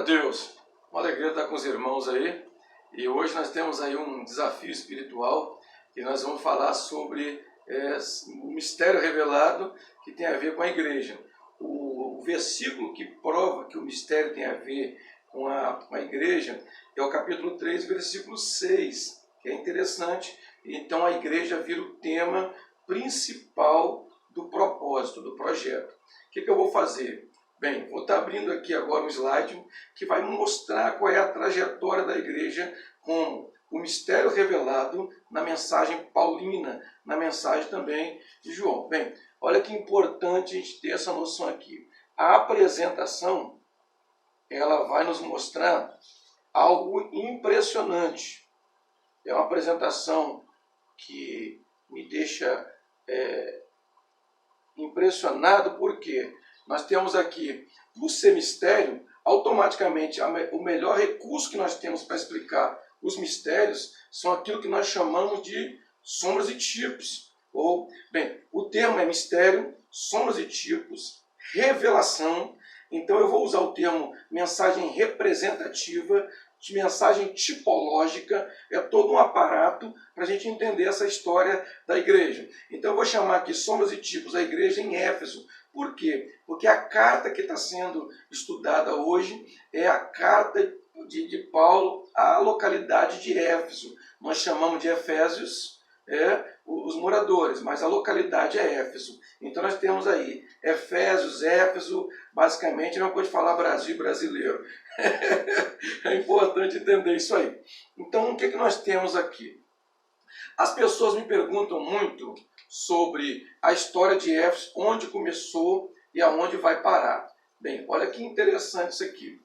Deus! Uma alegria estar com os irmãos aí. E hoje nós temos aí um desafio espiritual que nós vamos falar sobre o mistério revelado que tem a ver com a igreja. O versículo que prova que o mistério tem a ver com a igreja é o capítulo 3, versículo 6, que é interessante. Então a igreja vira o tema principal do propósito, do projeto. O que eu vou fazer? Bem, vou estar abrindo aqui agora um slide que vai mostrar qual é a trajetória da igreja como o mistério revelado na mensagem paulina, na mensagem também de João. Bem, olha que importante a gente ter essa noção aqui. A apresentação, ela vai nos mostrar algo impressionante. É uma apresentação que me deixa impressionado, porque nós temos aqui, por ser mistério, automaticamente o melhor recurso que nós temos para explicar os mistérios são aquilo que nós chamamos de sombras e tipos. O termo é mistério, sombras e tipos, revelação. Então eu vou usar o termo mensagem representativa, de mensagem tipológica, é todo um aparato para a gente entender essa história da igreja. Então eu vou chamar aqui sombras e tipos a igreja em Éfeso. Por quê? Porque a carta que está sendo estudada hoje é a carta de Paulo à localidade de Éfeso. Nós chamamos de Efésios os moradores, mas a localidade é Éfeso. Então nós temos aí Efésios, Éfeso, basicamente não pode falar Brasil brasileiro. É importante entender isso aí. Então o que nós temos aqui? As pessoas me perguntam muito sobre a história de Éfeso, onde começou e aonde vai parar. Bem, olha que interessante isso aqui.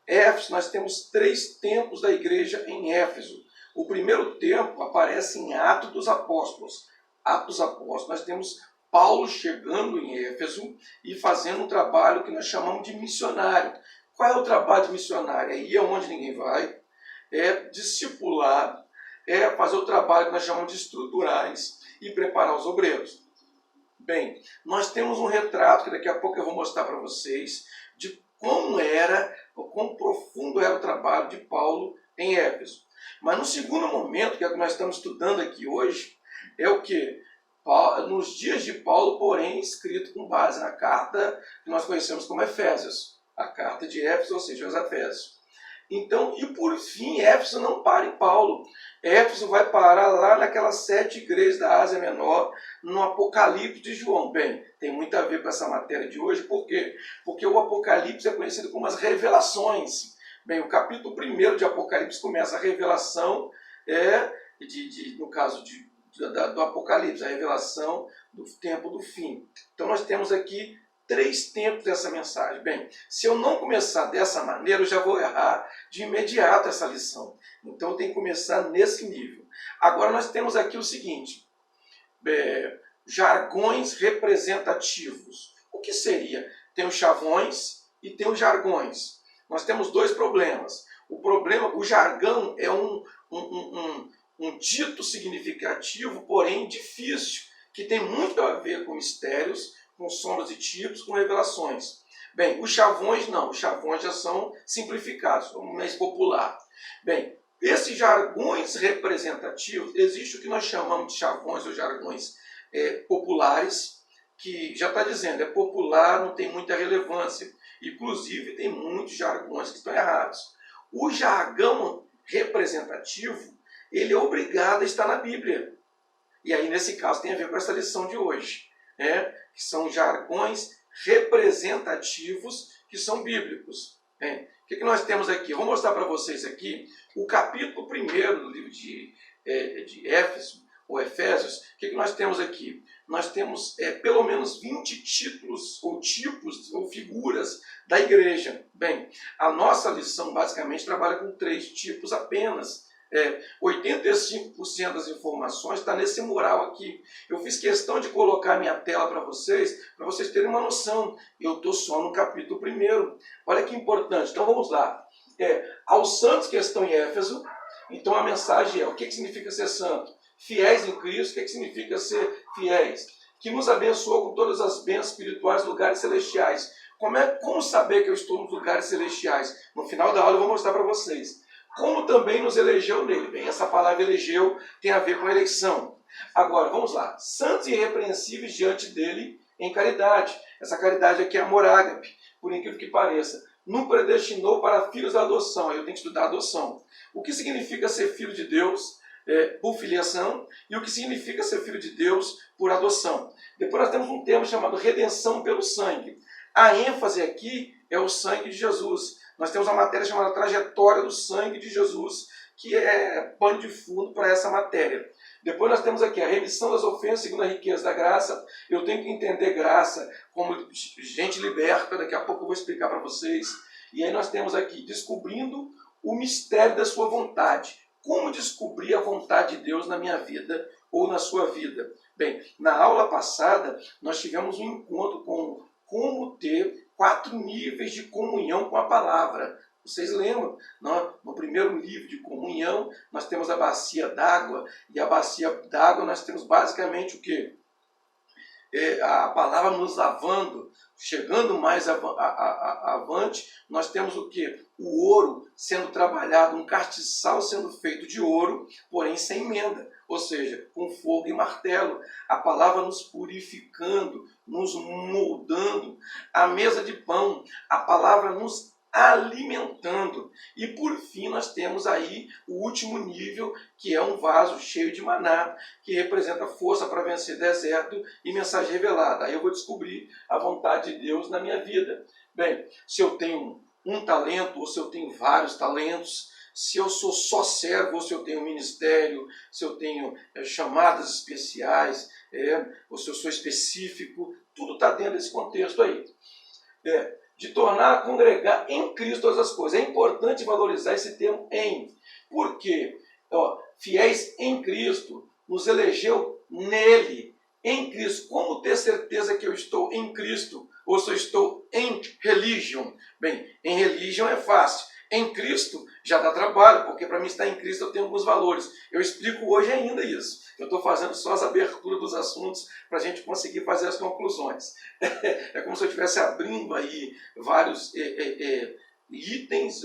Éfeso, nós temos 3 tempos da igreja em Éfeso. O primeiro tempo aparece em Atos dos Apóstolos. Atos dos Apóstolos, nós temos Paulo chegando em Éfeso e fazendo um trabalho que nós chamamos de missionário. Qual é o trabalho de missionário? É ir aonde ninguém vai, é discipular, é fazer o trabalho que nós chamamos de estruturais e preparar os obreiros. Bem, nós temos um retrato que daqui a pouco eu vou mostrar para vocês de como era, quão profundo era o trabalho de Paulo em Éfeso. Mas no segundo momento, que é o que nós estamos estudando aqui hoje, é o que? Nos dias de Paulo, porém, escrito com base na carta que nós conhecemos como Efésios. A carta de Éfeso, ou seja, os Efésios. Então, e por fim, Éfeso não para em Paulo. Éfeso vai parar lá naquelas 7 igrejas da Ásia Menor, no Apocalipse de João. Bem, tem muito a ver com essa matéria de hoje, por quê? Porque o Apocalipse é conhecido como as revelações. Bem, o capítulo 1 de Apocalipse começa a revelação, no caso do Apocalipse, a revelação do tempo do fim. Então nós temos aqui 3 tempos dessa mensagem. Bem, se eu não começar dessa maneira, eu já vou errar de imediato essa lição. Então eu tenho que começar nesse nível. Agora nós temos aqui o seguinte, jargões representativos. O que seria? Tem os chavões e tem os jargões. Nós temos 2 problemas. O jargão é um dito significativo, porém difícil, que tem muito a ver com mistérios, com sombras e tipos, com revelações. Bem, os chavões não. Os chavões já são simplificados, um mês popular. Bem, esses jargões representativos, existe o que nós chamamos de chavões ou jargões populares, que já está dizendo, é popular, não tem muita relevância. Inclusive, tem muitos jargões que estão errados. O jargão representativo, ele é obrigado a estar na Bíblia. E aí, nesse caso, tem a ver com essa lição de hoje. Que são jargões representativos que são bíblicos. O que nós temos aqui? Eu vou mostrar para vocês aqui o capítulo 1 do livro de Éfeso, ou Efésios. O que nós temos aqui? Nós temos pelo menos 20 títulos, ou tipos, ou figuras da igreja. Bem, a nossa lição basicamente trabalha com 3 tipos apenas. 85% das informações está nesse mural aqui. Eu fiz questão de colocar a minha tela para vocês terem uma noção. Eu estou só no capítulo 1. Olha que importante. Então vamos lá. Aos santos que estão em Éfeso, então a mensagem é: o que significa ser santo? Fiéis em Cristo. O que significa ser fiéis? Que nos abençoou com todas as bênçãos espirituais, lugares celestiais. Como saber que eu estou nos lugares celestiais? No final da aula eu vou mostrar para vocês. Como também nos elegeu nele. Bem, essa palavra elegeu tem a ver com a eleição. Agora, vamos lá. Santos e irrepreensíveis diante dele em caridade. Essa caridade aqui é amor ágape, por incrível que pareça. Nos predestinou para filhos da adoção. Aí eu tenho que estudar a adoção. O que significa ser filho de Deus por filiação e o que significa ser filho de Deus por adoção. Depois nós temos um termo chamado redenção pelo sangue. A ênfase aqui é o sangue de Jesus. Nós temos uma matéria chamada trajetória do sangue de Jesus, que é pano de fundo para essa matéria. Depois nós temos aqui a remissão das ofensas segundo a riqueza da graça. Eu tenho que entender graça como gente liberta, daqui a pouco eu vou explicar para vocês. E aí nós temos aqui descobrindo o mistério da sua vontade. Como descobrir a vontade de Deus na minha vida ou na sua vida? Bem, na aula passada nós tivemos um encontro com como ter 4 níveis de comunhão com a palavra. Vocês lembram? No primeiro nível de comunhão, nós temos a bacia d'água, e a bacia d'água nós temos basicamente o quê? A palavra nos lavando, chegando mais avante, nós temos o quê? O ouro sendo trabalhado, um castiçal sendo feito de ouro, porém sem emenda, ou seja, com fogo e martelo. A palavra nos purificando, nos moldando. A mesa de pão, a palavra nos alimentando. E por fim nós temos aí o último nível, que é um vaso cheio de maná, que representa força para vencer deserto e mensagem revelada. Aí eu vou descobrir a vontade de Deus na minha vida. Bem, se eu tenho um talento ou se eu tenho vários talentos, se eu sou só servo ou se eu tenho ministério, se eu tenho chamadas especiais, ou se eu sou específico, tudo está dentro desse contexto aí. De tornar a congregar em Cristo todas as coisas. É importante valorizar esse termo em. Porque fiéis em Cristo, nos elegeu nele, em Cristo. Como ter certeza que eu estou em Cristo? Ou se eu estou em religion? Bem, em religion é fácil. Em Cristo já dá trabalho, porque para mim estar em Cristo eu tenho alguns valores. Eu explico hoje ainda isso. Eu estou fazendo só as aberturas dos assuntos para a gente conseguir fazer as conclusões. É como se eu estivesse abrindo aí vários itens,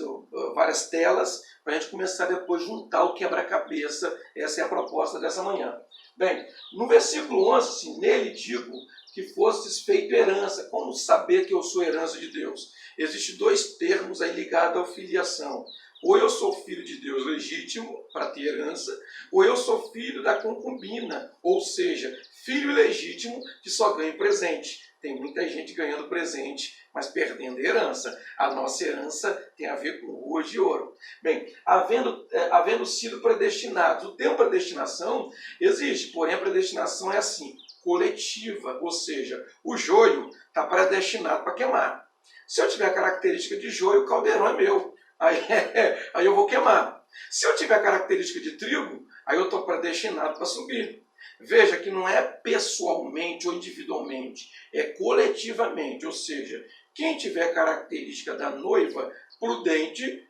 várias telas, para a gente começar depois a juntar o quebra-cabeça. Essa é a proposta dessa manhã. Bem, no versículo 11, assim, nele digo que fostes feito herança. Como saber que eu sou herança de Deus? Existem 2 termos aí ligados à filiação. Ou eu sou filho de Deus legítimo, para ter herança, ou eu sou filho da concubina, ou seja, filho ilegítimo que só ganha presente. Tem muita gente ganhando presente, mas perdendo herança. A nossa herança tem a ver com rua de ouro. Bem, havendo sido predestinados. O termo predestinação existe, porém a predestinação é assim, coletiva, ou seja, o joio está predestinado para queimar. Se eu tiver a característica de joio, o caldeirão é meu. Aí eu vou queimar. Se eu tiver a característica de trigo, aí eu estou predestinado para subir. Veja que não é pessoalmente ou individualmente, é coletivamente. Ou seja, quem tiver a característica da noiva prudente,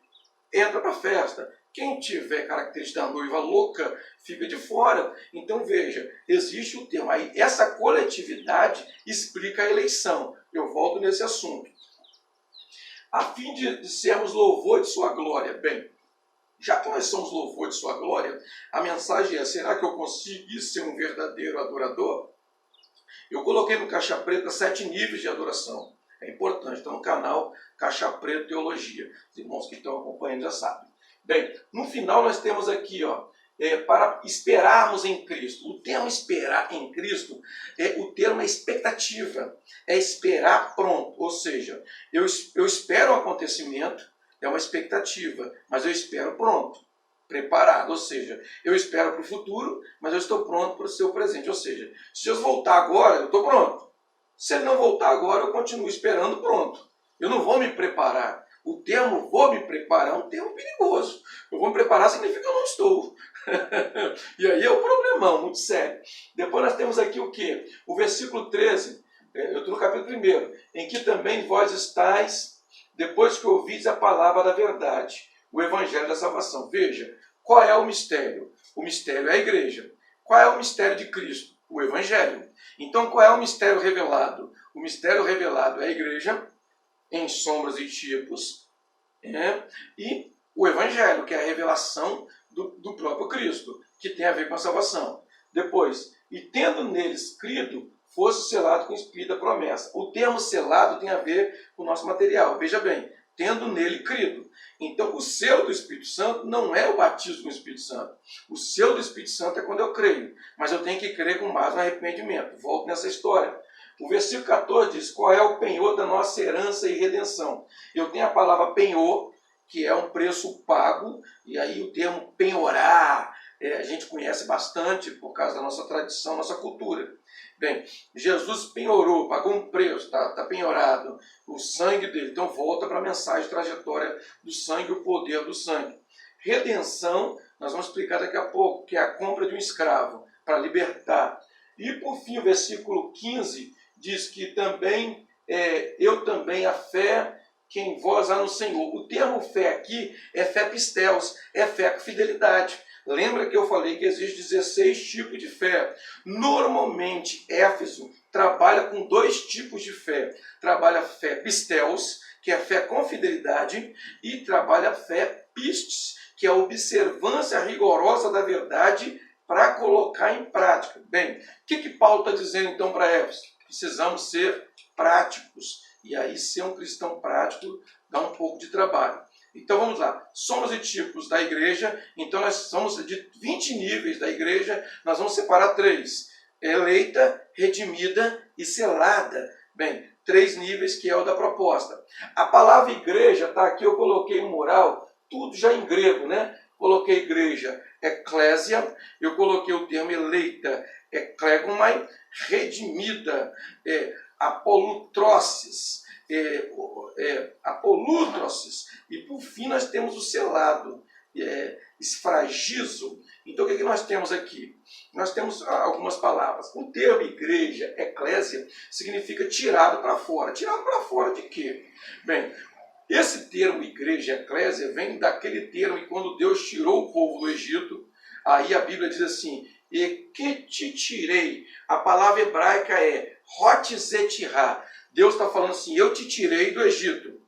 entra para a festa. Quem tiver característica da noiva louca, fica de fora. Então veja, existe o termo. Aí essa coletividade explica a eleição. Eu volto nesse assunto. A fim de sermos louvor de sua glória. Bem, já que nós somos louvor de sua glória, a mensagem é, será que eu consegui ser um verdadeiro adorador? Eu coloquei no Caixa Preta 7 níveis de adoração. É importante, está no canal Caixa Preta Teologia. Os irmãos que estão acompanhando já sabem. Bem, no final nós temos aqui, para esperarmos em Cristo. O termo esperar em Cristo, o termo é expectativa, é esperar pronto. Ou seja, eu espero um acontecimento, é uma expectativa, mas eu espero pronto, preparado. Ou seja, eu espero para o futuro, mas eu estou pronto para o seu presente. Ou seja, se Deus voltar agora, eu estou pronto. Se Ele não voltar agora, eu continuo esperando pronto. Eu não vou me preparar. O termo vou me preparar é um termo perigoso. Eu vou me preparar significa que eu não estou. E aí é um problemão muito sério. Depois nós temos aqui o quê? O versículo 13, eu estou no capítulo 1, em que também vós estáis, depois que ouvides a palavra da verdade, o evangelho da salvação. Veja, qual é o mistério? O mistério é a igreja. Qual é o mistério de Cristo? O evangelho. Então qual é o mistério revelado? O mistério revelado é a igreja. em sombras e tipos, e o Evangelho, que é a revelação do próprio Cristo, que tem a ver com a salvação. Depois, e tendo neles crido, fosse selado com o Espírito da promessa. O termo selado tem a ver com o nosso material. Veja bem, tendo nele crido. Então, o selo do Espírito Santo não é o batismo com o Espírito Santo. O selo do Espírito Santo é quando eu creio. Mas eu tenho que crer com base no arrependimento. Volto nessa história. O versículo 14 diz, qual é o penhor da nossa herança e redenção? Eu tenho a palavra penhor, que é um preço pago, e aí o termo penhorar, a gente conhece bastante por causa da nossa tradição, nossa cultura. Bem, Jesus penhorou, pagou um preço, está penhorado o sangue dele. Então volta para a mensagem, trajetória do sangue, o poder do sangue. Redenção, nós vamos explicar daqui a pouco, que é a compra de um escravo, para libertar. E por fim, o versículo 15 diz que também, eu também, a fé que em vós há no Senhor. O termo fé aqui é fé pisteus, é fé com fidelidade. Lembra que eu falei que existem 16 tipos de fé. Normalmente, Éfeso trabalha com 2 tipos de fé. Trabalha fé pisteus, que é fé com fidelidade, e trabalha fé pistes, que é a observância rigorosa da verdade para colocar em prática. Bem, o que Paulo está dizendo então para Éfeso? Precisamos ser práticos. E aí ser um cristão prático dá um pouco de trabalho. Então vamos lá, somos e tipos da igreja, então nós somos de 20 níveis da igreja, nós vamos separar 3. Eleita, redimida e selada. Bem, 3 níveis que é o da proposta. A palavra igreja, tá aqui, eu coloquei no mural, tudo já em grego, né? Coloquei igreja, eclésia, eu coloquei o termo eleita, eclegomai, redimida, apolutrosis, apolutrosis, e por fim nós temos o selado, esfragizo. Então o que nós temos aqui? Nós temos algumas palavras. O termo igreja, eclésia, significa tirado para fora. Tirado para fora de quê? Bem, esse termo igreja, eclésia, vem daquele termo que quando Deus tirou o povo do Egito, aí a Bíblia diz assim, e que te tirei. A palavra hebraica é Hotzetirá. Deus está falando assim, eu te tirei do Egito.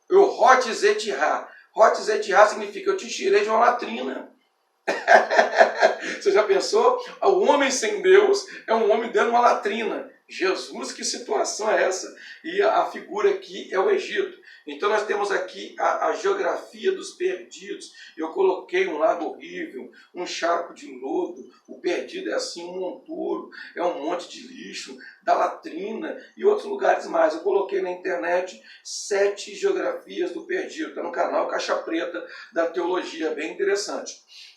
Eu Hotzetirá. Hotzetirá significa eu te tirei de uma latrina. Você já pensou? O homem sem Deus é um homem dentro de uma latrina. Jesus, que situação é essa? E a figura aqui é o Egito. Então nós temos aqui a geografia dos perdidos. Eu coloquei um lago horrível, um charco de lodo. O perdido é assim um monturo, é um monte de lixo, da latrina e outros lugares mais. Eu coloquei na internet 7 geografias do perdido. Está no canal Caixa Preta da Teologia, bem interessante.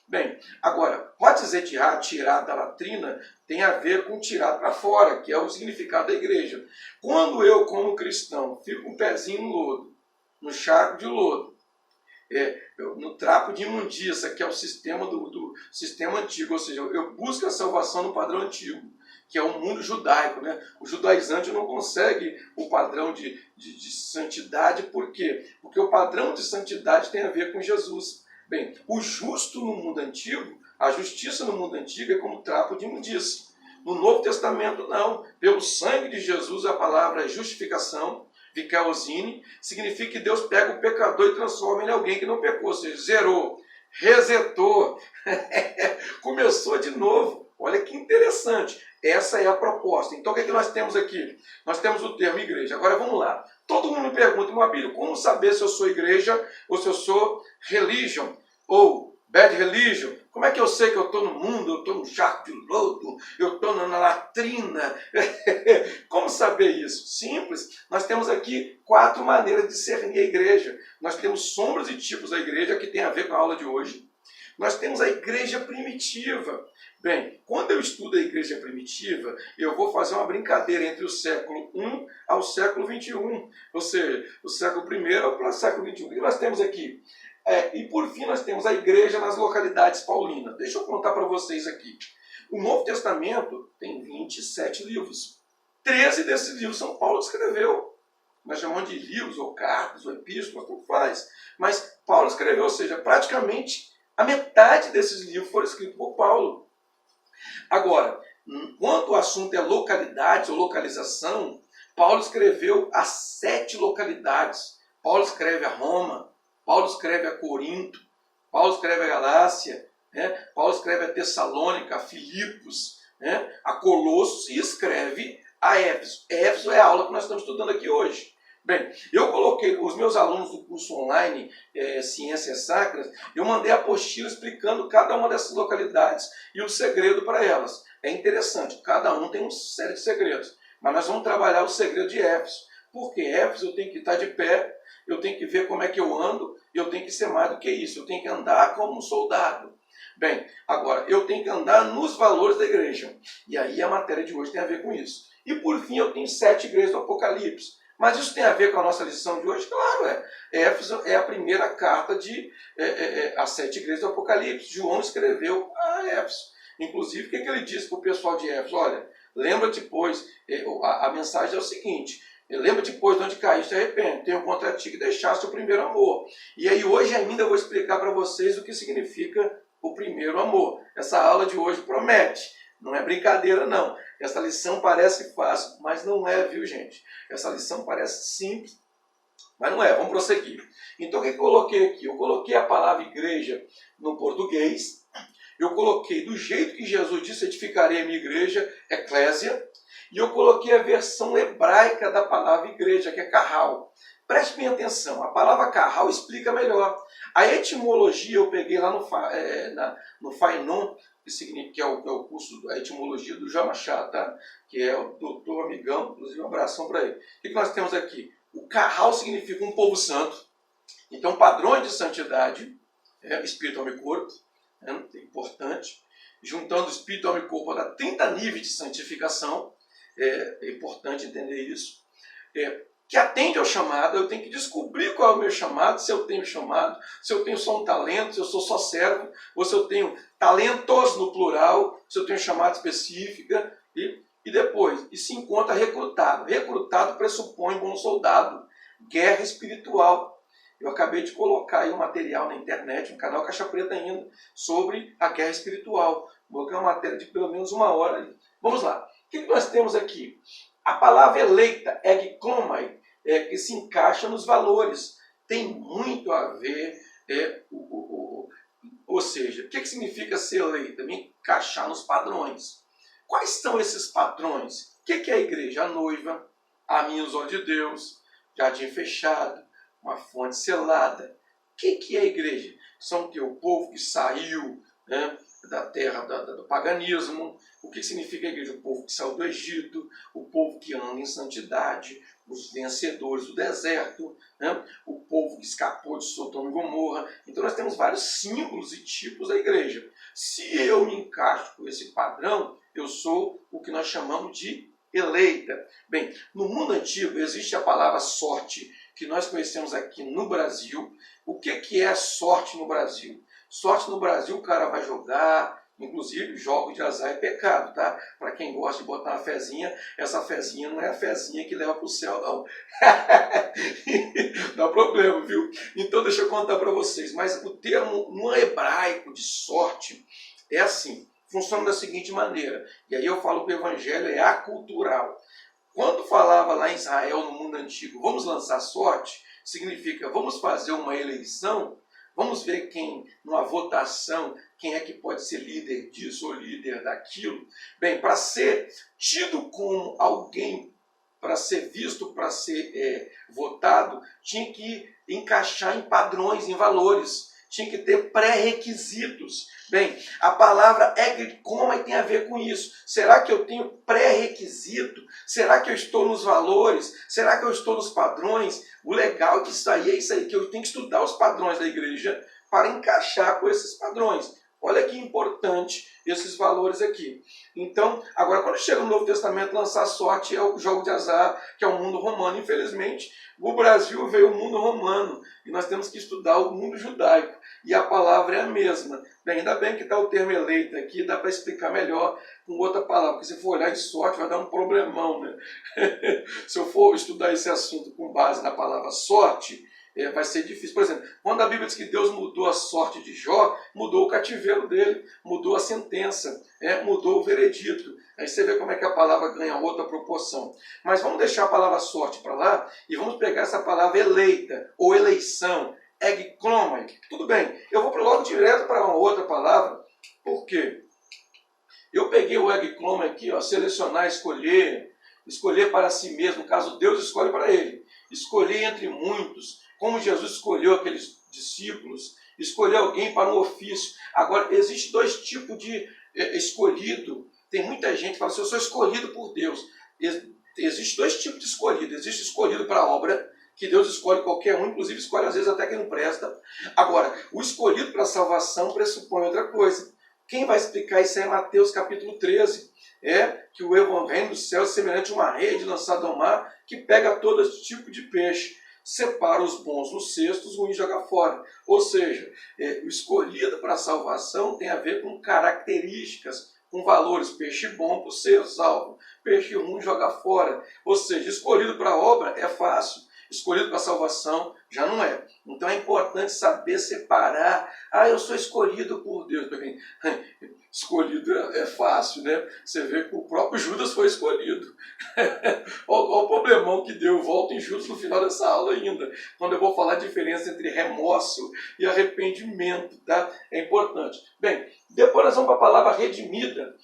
Bem, agora, Hotzetirá, tirar da latrina, tem a ver com tirar para fora, que é o significado da igreja. Quando eu, como cristão, fico com o pezinho no lodo, no charco de lodo, no trapo de imundícia, que é o sistema do sistema antigo, ou seja, eu busco a salvação no padrão antigo, que é o mundo judaico, né? O judaizante não consegue o padrão de santidade, por quê? Porque o padrão de santidade tem a ver com Jesus. Bem, o justo no mundo antigo, a justiça no mundo antigo é como trapo de imundícia. No Novo Testamento, não. Pelo sangue de Jesus, a palavra é justificação, vikaosine, significa que Deus pega o pecador e transforma ele em alguém que não pecou, ou seja, zerou, resetou, começou de novo. Olha que interessante. Essa é a proposta. Então, o que nós temos aqui? Nós temos o termo igreja. Agora, vamos lá. Todo mundo me pergunta, Moabílio, como saber se eu sou igreja ou se eu sou religion ou bad religion? Como é que eu sei que eu estou no mundo, eu estou no charco de lodo, eu estou na latrina? Como saber isso? Simples. Nós temos aqui 4 maneiras de discernir a igreja. Nós temos sombras e tipos da igreja, que tem a ver com a aula de hoje. Nós temos a igreja primitiva. Bem, quando eu estudo a igreja primitiva, eu vou fazer uma brincadeira entre o século I ao século XXI. Ou seja, o século I ao século XXI. O que nós temos aqui? E por fim nós temos a igreja nas localidades paulinas. Deixa eu contar para vocês aqui. O Novo Testamento tem 27 livros. 13 desses livros São Paulo escreveu. Nós chamamos de livros, ou cartas, ou epístolas, como faz. Mas Paulo escreveu, ou seja, praticamente a metade desses livros foram escritos por Paulo. Agora, quando o assunto é localidade ou localização, Paulo escreveu a 7 localidades. Paulo escreve a Roma, Paulo escreve a Corinto, Paulo escreve a Galácia, né? Paulo escreve a Tessalônica, a Filipos, né? A Colossos e escreve a Éfeso. Éfeso é a aula que nós estamos estudando aqui hoje. Bem, eu coloquei os meus alunos do curso online Ciências Sacras, eu mandei a apostila explicando cada uma dessas localidades e o segredo para elas. É interessante, cada um tem uma série de segredos, mas nós vamos trabalhar o segredo de Éfeso. Porque Éfeso eu tenho que estar de pé, eu tenho que ver como é que eu ando, eu tenho que ser mais do que isso, eu tenho que andar como um soldado. Bem, agora, eu tenho que andar nos valores da igreja. E aí a matéria de hoje tem a ver com isso. E por fim, eu tenho 7 igrejas do Apocalipse. Mas isso tem a ver com a nossa lição de hoje? Claro, Éfeso é a primeira carta de as 7 igrejas do Apocalipse. João escreveu a Éfeso. Inclusive, o que ele disse para o pessoal de Éfeso? Olha, lembra-te, pois, a mensagem é o seguinte: lembra-te, pois, de onde caíste, arrepende, tenho contra ti que deixaste o primeiro amor. E aí hoje ainda eu vou explicar para vocês o que significa o primeiro amor. Essa aula de hoje promete, não é brincadeira não. Essa lição parece fácil, mas não é, viu gente? Essa lição parece simples, mas não é. Vamos prosseguir. Então o que eu coloquei aqui? Eu coloquei a palavra igreja no português, eu coloquei do jeito que Jesus disse, edificarei a minha igreja, eclésia, e eu coloquei a versão hebraica da palavra igreja, que é carral. Preste bem atenção, a palavra carral explica melhor. A etimologia eu peguei lá no Fainon, que é o curso da etimologia do João Machado, tá? Que é o doutor amigão, inclusive um abração para ele. O que nós temos aqui? O carral significa um povo santo, então padrões de santidade, espírito, alma e corpo, é importante. Juntando espírito, alma e corpo, dá 30 níveis de santificação, é importante entender isso. Que atende ao chamado, eu tenho que descobrir qual é o meu chamado, se eu tenho chamado, se eu tenho só um talento, se eu sou só servo, ou se eu tenho talentos no plural, se eu tenho chamada específica, e depois, e se encontra recrutado. Recrutado pressupõe bom soldado, guerra espiritual. Eu acabei de colocar aí um material na internet, no canal Caixa Preta ainda, sobre a guerra espiritual. Vou colocar uma matéria de pelo menos 1 hora ali. Vamos lá. O que nós temos aqui? A palavra eleita, egkomai, que se encaixa nos valores. Tem muito a ver, ou seja, o que significa ser eleita? Me encaixar nos padrões. Quais são esses padrões? O que é a igreja? A noiva, a minha os olhos de Deus, jardim fechado, uma fonte selada. O que é a igreja? São o povo que saiu, né, da terra do paganismo. O que significa a igreja? O povo que saiu do Egito, o povo que anda em santidade, os vencedores do deserto, né? O povo que escapou de Sodoma e Gomorra. Então nós temos vários símbolos e tipos da igreja. Se eu me encaixo com esse padrão, eu sou o que nós chamamos de eleita. Bem, no mundo antigo existe a palavra sorte, que nós conhecemos aqui no Brasil. O que é sorte no Brasil? Sorte no Brasil, o cara vai jogar, inclusive jogos de azar é pecado, tá? Para quem gosta de botar uma fezinha, essa fezinha não é a fezinha que leva para o céu, não. Dá problema, viu? Então deixa eu contar para vocês, mas o termo no hebraico de sorte é assim, funciona da seguinte maneira, e aí eu falo que o evangelho é acultural. Quando falava lá em Israel, no mundo antigo, vamos lançar sorte, significa vamos fazer uma eleição, vamos ver quem, numa votação, quem é que pode ser líder disso ou líder daquilo. Bem, para ser tido como alguém, para ser visto, para ser votado, tinha que encaixar em padrões, em valores. Tinha que ter pré-requisitos. Bem, a palavra egkomai tem a ver com isso. Será que eu tenho pré-requisito? Será que eu estou nos valores? Será que eu estou nos padrões? O legal é que isso aí, que eu tenho que estudar os padrões da igreja para encaixar com esses padrões. Olha que importante esses valores aqui. Então, agora quando chega no Novo Testamento, lançar sorte é o jogo de azar, que é o mundo romano. Infelizmente, o Brasil veio o mundo romano e nós temos que estudar o mundo judaico. E a palavra é a mesma. Bem, ainda bem que está o termo eleito aqui, dá para explicar melhor com outra palavra, porque se for olhar em sorte vai dar um problemão, né? Se eu for estudar esse assunto com base na palavra sorte, vai ser difícil. Por exemplo, quando a Bíblia diz que Deus mudou a sorte de Jó, mudou o cativeiro dele, mudou a sentença, mudou o veredito. Aí você vê como é que a palavra ganha outra proporção. Mas vamos deixar a palavra sorte para lá e vamos pegar essa palavra eleita ou eleição, egklomai. Tudo bem, eu vou logo direto para uma outra palavra. Por quê? Eu peguei o egklomai aqui, ó, selecionar, escolher para si mesmo, no caso Deus escolhe para ele. Escolher entre muitos, como Jesus escolheu aqueles discípulos, escolher alguém para um ofício. Agora, existe dois tipos de escolhido. Tem muita gente que fala assim, eu sou escolhido por Deus. Existe dois tipos de escolhido. Existe escolhido para a obra, que Deus escolhe qualquer um, inclusive escolhe às vezes até quem não presta. Agora, o escolhido para a salvação pressupõe outra coisa. Quem vai explicar isso é Mateus capítulo 13. Que o reino dos céus é semelhante a uma rede lançada ao mar que pega todo esse tipo de peixe, separa os bons nos cestos, os ruins joga fora. Ou seja, o escolhido para a salvação tem a ver com características, com valores. Peixe bom para ser salvo, peixe ruim joga fora. Ou seja, escolhido para a obra é fácil, escolhido para a salvação já não é. Então é importante saber separar. Eu sou escolhido por Deus. Escolhido é fácil, né? Você vê que o próprio Judas foi escolhido. Olha o problemão que deu. Volto em Judas no final dessa aula ainda, quando eu vou falar a diferença entre remorso e arrependimento, tá? É importante. Bem, depois nós vamos para a palavra redimida.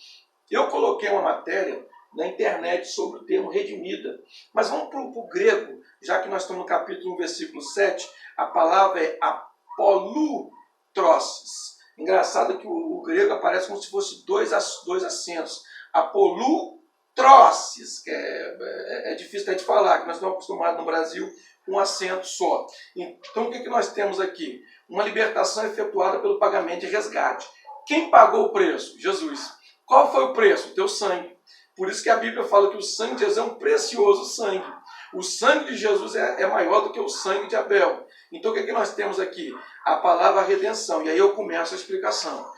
Eu coloquei uma matéria na internet sobre o termo redimida. Mas vamos para o grego, já que nós estamos no capítulo 1, versículo 7, a palavra é apolutrosis. Engraçado que o grego aparece como se fosse dois acentos. Apolutrosis, que é difícil até de falar, que nós estamos acostumados no Brasil com um acento só. Então o que nós temos aqui? Uma libertação efetuada pelo pagamento de resgate. Quem pagou o preço? Jesus. Qual foi o preço? O teu sangue. Por isso que a Bíblia fala que o sangue de Jesus é um precioso sangue. O sangue de Jesus é maior do que o sangue de Abel. Então o que nós temos aqui? A palavra redenção. E aí eu começo a explicação.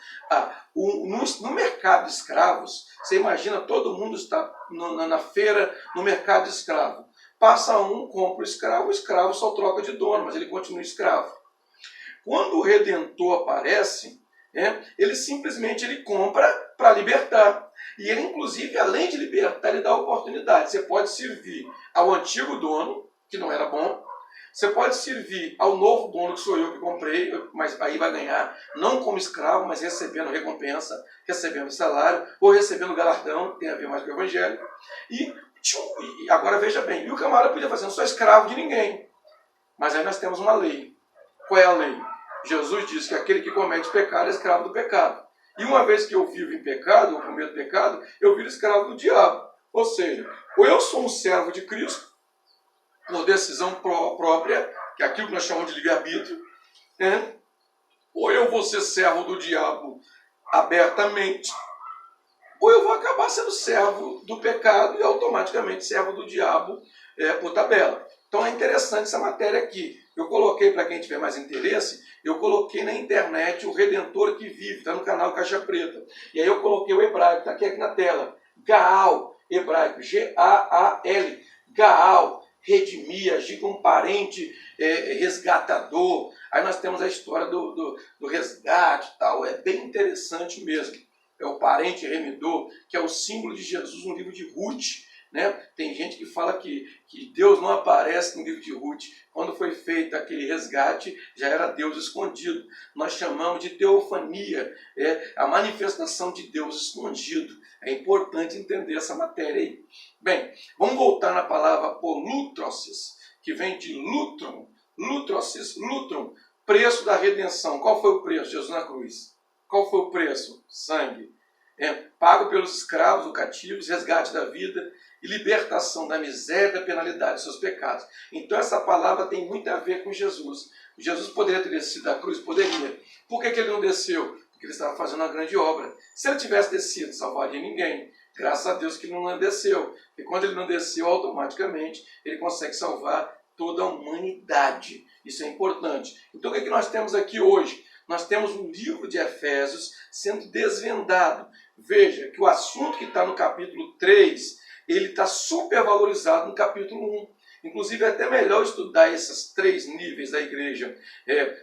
No mercado de escravos, você imagina, todo mundo está na feira, no mercado de escravo. Passa um, compra o escravo só troca de dono, mas ele continua escravo. Quando o Redentor aparece, ele simplesmente compra para libertar. E ele, inclusive, além de libertar, ele dá oportunidade. Você pode servir ao antigo dono, que não era bom. Você pode servir ao novo dono, que sou eu que comprei, mas aí vai ganhar, não como escravo, mas recebendo recompensa, recebendo salário, ou recebendo galardão, tem a ver mais com o evangelho. E agora veja bem, e o camarada podia fazer, não sou escravo de ninguém. Mas aí nós temos uma lei. Qual é a lei? Jesus diz que aquele que comete pecado é escravo do pecado. E uma vez que eu vivo em pecado, eu cometo pecado, eu viro escravo do diabo. Ou seja, ou eu sou um servo de Cristo, por decisão própria, que é aquilo que nós chamamos de livre-arbítrio, ou eu vou ser servo do diabo abertamente, ou eu vou acabar sendo servo do pecado e automaticamente servo do diabo por tabela. Então é interessante essa matéria aqui. Eu coloquei, para quem tiver mais interesse, eu coloquei na internet o Redentor que Vive, está no canal Caixa Preta. E aí eu coloquei o hebraico, está aqui na tela. Gaal, hebraico, G-A-A-L, Gaal, redimir, agir como parente resgatador. Aí nós temos a história do resgate e tal. É bem interessante mesmo. É o parente remidor, que é o símbolo de Jesus no livro de Ruth. Tem gente que fala que Deus não aparece no livro de Ruth. Quando foi feito aquele resgate, já era Deus escondido. Nós chamamos de teofania, a manifestação de Deus escondido. É importante entender essa matéria aí. Bem, vamos voltar na palavra polutrosis, que vem de lutron. Lutrosis, lutron, preço da redenção. Qual foi o preço? Jesus na cruz. Qual foi o preço? Sangue. Pago pelos escravos, os cativos, resgate da vida e libertação da miséria e da penalidade dos seus pecados. Então essa palavra tem muito a ver com Jesus. Jesus poderia ter descido da cruz? Poderia. Por que ele não desceu? Porque ele estava fazendo uma grande obra. Se ele tivesse descido, salvaria ninguém. Graças a Deus que ele não desceu. E quando ele não desceu, automaticamente ele consegue salvar toda a humanidade. Isso é importante. Então o que nós temos aqui hoje? Nós temos um livro de Efésios sendo desvendado. Veja que o assunto que está no capítulo 3, ele está supervalorizado no capítulo 1. Inclusive é até melhor estudar esses 3 níveis da igreja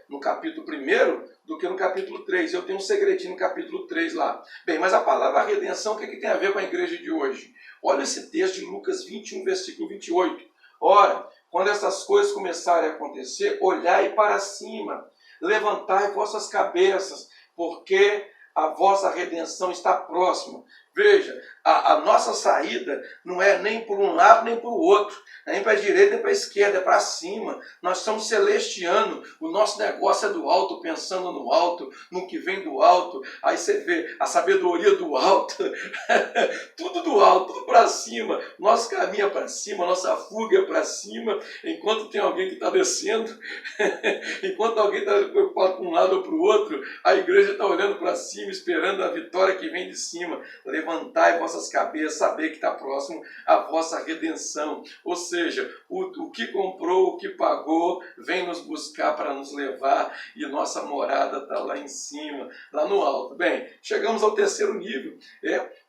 no capítulo 1 do que no capítulo 3. Eu tenho um segredinho no capítulo 3 lá. Bem, mas a palavra redenção, o que tem a ver com a igreja de hoje? Olha esse texto de Lucas 21, versículo 28. Ora, quando essas coisas começarem a acontecer, olhai para cima, levantai vossas cabeças, porque a vossa redenção está próxima. Veja, a nossa saída não é nem por um lado nem para o outro, nem para a direita nem para a esquerda, é para cima. Nós estamos celestiando, o nosso negócio é do alto, pensando no alto, no que vem do alto. Aí você vê a sabedoria do alto, tudo do alto, tudo para cima. Nosso caminho é para cima, nossa fuga é para cima, enquanto tem alguém que está descendo, enquanto alguém está preocupado para um lado ou para o outro, a igreja está olhando para cima, esperando a vitória que vem de cima. Levantai vossas cabeças, saber que está próximo a vossa redenção. Ou seja, o que comprou, o que pagou, vem nos buscar para nos levar e nossa morada está lá em cima, lá no alto. Bem, chegamos ao terceiro nível.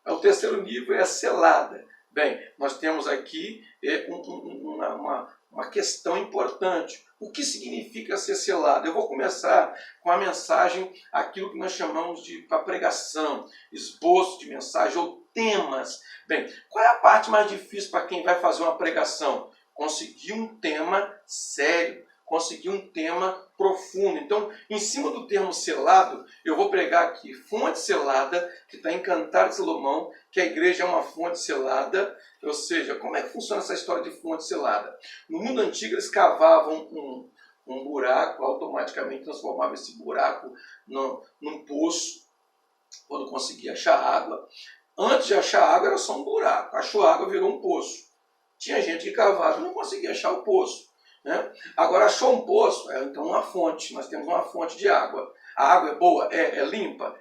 O terceiro nível é a selada. Bem, nós temos aqui uma questão importante. O que significa ser selado? Eu vou começar com a mensagem, aquilo que nós chamamos de a pregação, esboço de mensagem ou temas. Bem, qual é a parte mais difícil para quem vai fazer uma pregação? Conseguir um tema sério, conseguir um tema profundo. Então, em cima do termo selado, eu vou pregar aqui fonte selada, que está em Cantar de Salomão, que a igreja é uma fonte selada. Ou seja, como é que funciona essa história de fonte selada? No mundo antigo, eles cavavam um buraco, automaticamente transformavam esse buraco num poço, quando conseguia achar água. Antes de achar água, era só um buraco. Achou água, virou um poço. Tinha gente que cavava e não conseguia achar o poço. Agora achou um poço, então uma fonte, nós temos uma fonte de água. A água é boa? É limpa?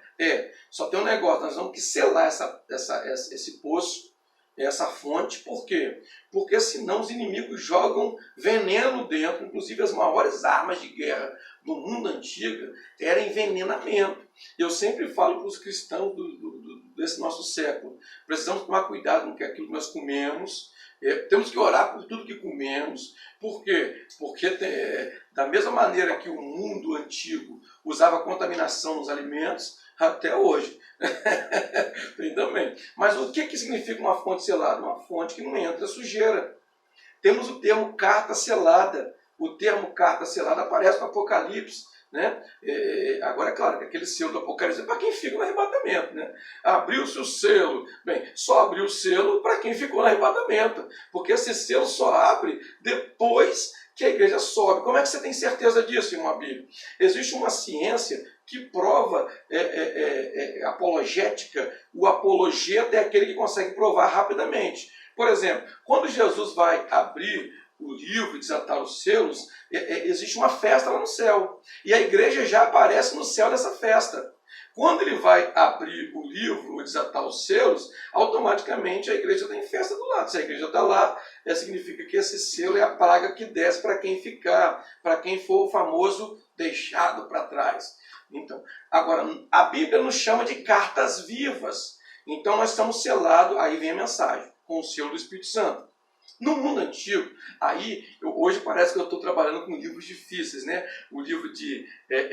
Só tem um negócio, nós temos que selar esse poço, essa fonte. Por quê? Porque senão os inimigos jogam veneno dentro. Inclusive as maiores armas de guerra do mundo antigo era envenenamento. Eu sempre falo para os cristãos desse nosso século, precisamos tomar cuidado com aquilo que nós comemos. Temos que orar por tudo que comemos. Por quê? Porque da mesma maneira que o mundo antigo usava contaminação nos alimentos, até hoje. Tem também. Mas o que significa uma fonte selada? Uma fonte que não entra sujeira. Temos o termo carta selada. O termo carta selada aparece no Apocalipse. Agora, é claro que aquele selo do Apocalipse é para quem fica no arrebatamento. Abriu-se o selo. Bem, só abriu o selo para quem ficou no arrebatamento. Porque esse selo só abre depois que a igreja sobe. Como é que você tem certeza disso, irmão Abílio? Existe uma ciência que prova apologética. O apologeta é aquele que consegue provar rapidamente. Por exemplo, quando Jesus vai abrir o livro, desatar os selos, existe uma festa lá no céu. E a igreja já aparece no céu dessa festa. Quando ele vai abrir o livro, desatar os selos, automaticamente a igreja está em festa do lado. Se a igreja está lá, significa que esse selo é a praga que desce para quem ficar, para quem for o famoso deixado para trás. Então, agora, a Bíblia nos chama de cartas vivas. Então nós estamos selados, aí vem a mensagem, com o selo do Espírito Santo. No mundo antigo, hoje parece que eu estou trabalhando com livros difíceis, O livro de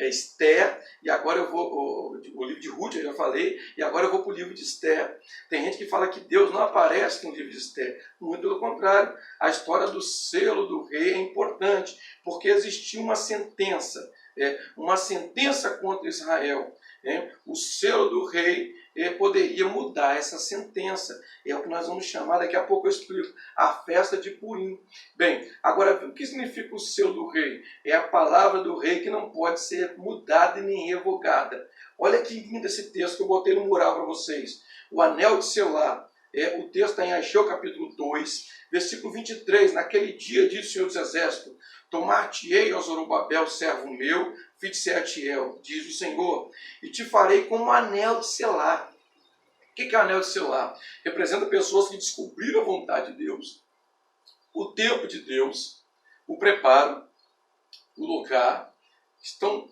Esther, e agora eu vou, o livro de Ruth, eu já falei, e agora eu vou para o livro de Esther. Tem gente que fala que Deus não aparece no livro de Esther. Muito pelo contrário, a história do selo do rei é importante, porque existia uma sentença contra Israel. O selo do rei poderia mudar essa sentença. É o que nós vamos chamar, daqui a pouco eu explico, a festa de Purim. Bem, agora o que significa o selo do rei? É a palavra do rei que não pode ser mudada e nem revogada. Olha que lindo esse texto que eu botei no mural para vocês. O anel de selar. O texto está em Ageu capítulo 2, versículo 23. Naquele dia, diz o Senhor dos Exércitos, tomar-te-ei, ó Zorobabel, servo meu, filho de Sealtiel, diz o Senhor, e te farei como um anel de selar. O que é anel de selar? Representa pessoas que descobriram a vontade de Deus, o tempo de Deus, o preparo, o lugar, estão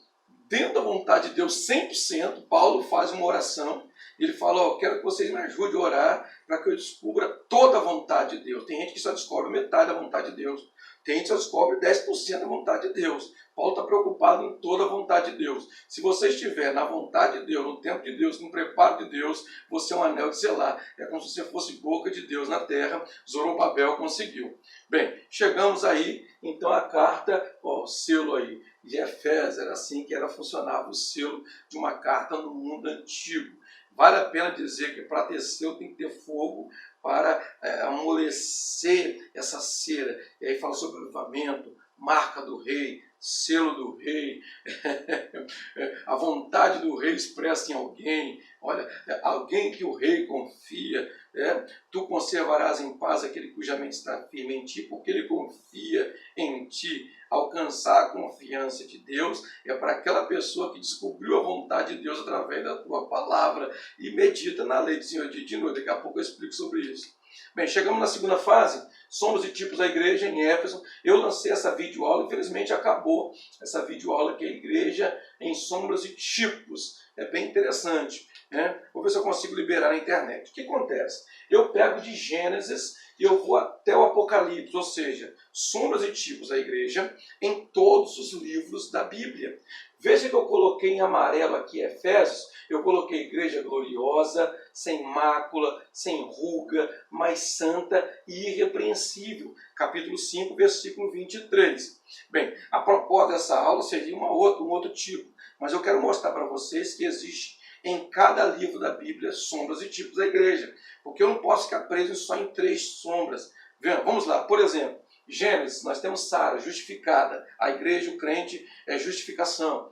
dentro da vontade de Deus 100%. Paulo faz uma oração, ele fala, quero que vocês me ajudem a orar para que eu descubra toda a vontade de Deus. Tem gente que só descobre metade da vontade de Deus. tem, só descobre 10% da vontade de Deus. Paulo está preocupado em toda a vontade de Deus. Se você estiver na vontade de Deus, no tempo de Deus, no preparo de Deus, você é um anel de selar. É como se você fosse boca de Deus na terra. Zorobabel conseguiu. Bem, chegamos aí, então, a carta, ó, o selo aí de Efésios, era assim que funcionava o selo de uma carta no mundo antigo. Vale a pena dizer que para ter selo tem que ter fogo para amolecer essa cera. E aí fala sobre o avivamento, marca do rei, selo do rei, a vontade do rei expressa em alguém, olha, alguém que o rei confia, tu conservarás em paz aquele cuja mente está firme em ti, porque ele confia em ti. Alcançar a confiança de Deus é para aquela pessoa que descobriu a vontade de Deus através da tua palavra e medita na lei do Senhor de noite. Daqui a pouco eu explico sobre isso. Bem, chegamos na segunda fase, sombras e tipos da igreja em Éfeso. Eu lancei essa videoaula, infelizmente acabou essa videoaula que é a igreja em sombras e tipos. É bem interessante, né? Vou ver se eu consigo liberar na internet. O que acontece? Eu pego de Gênesis e eu vou até o Apocalipse, ou seja, sombras e tipos da igreja em todos os livros da Bíblia. Veja que eu coloquei em amarelo aqui Efésios, eu coloquei igreja gloriosa, sem mácula, sem ruga, mas santa e irrepreensível. Capítulo 5, versículo 23. Bem, a proposta dessa aula seria um outro tipo, mas eu quero mostrar para vocês que existe em cada livro da Bíblia sombras e tipos da igreja, porque eu não posso ficar preso só em 3 sombras. Vamos lá, por exemplo, Gênesis, nós temos Sara, justificada. A igreja, o crente, é justificação.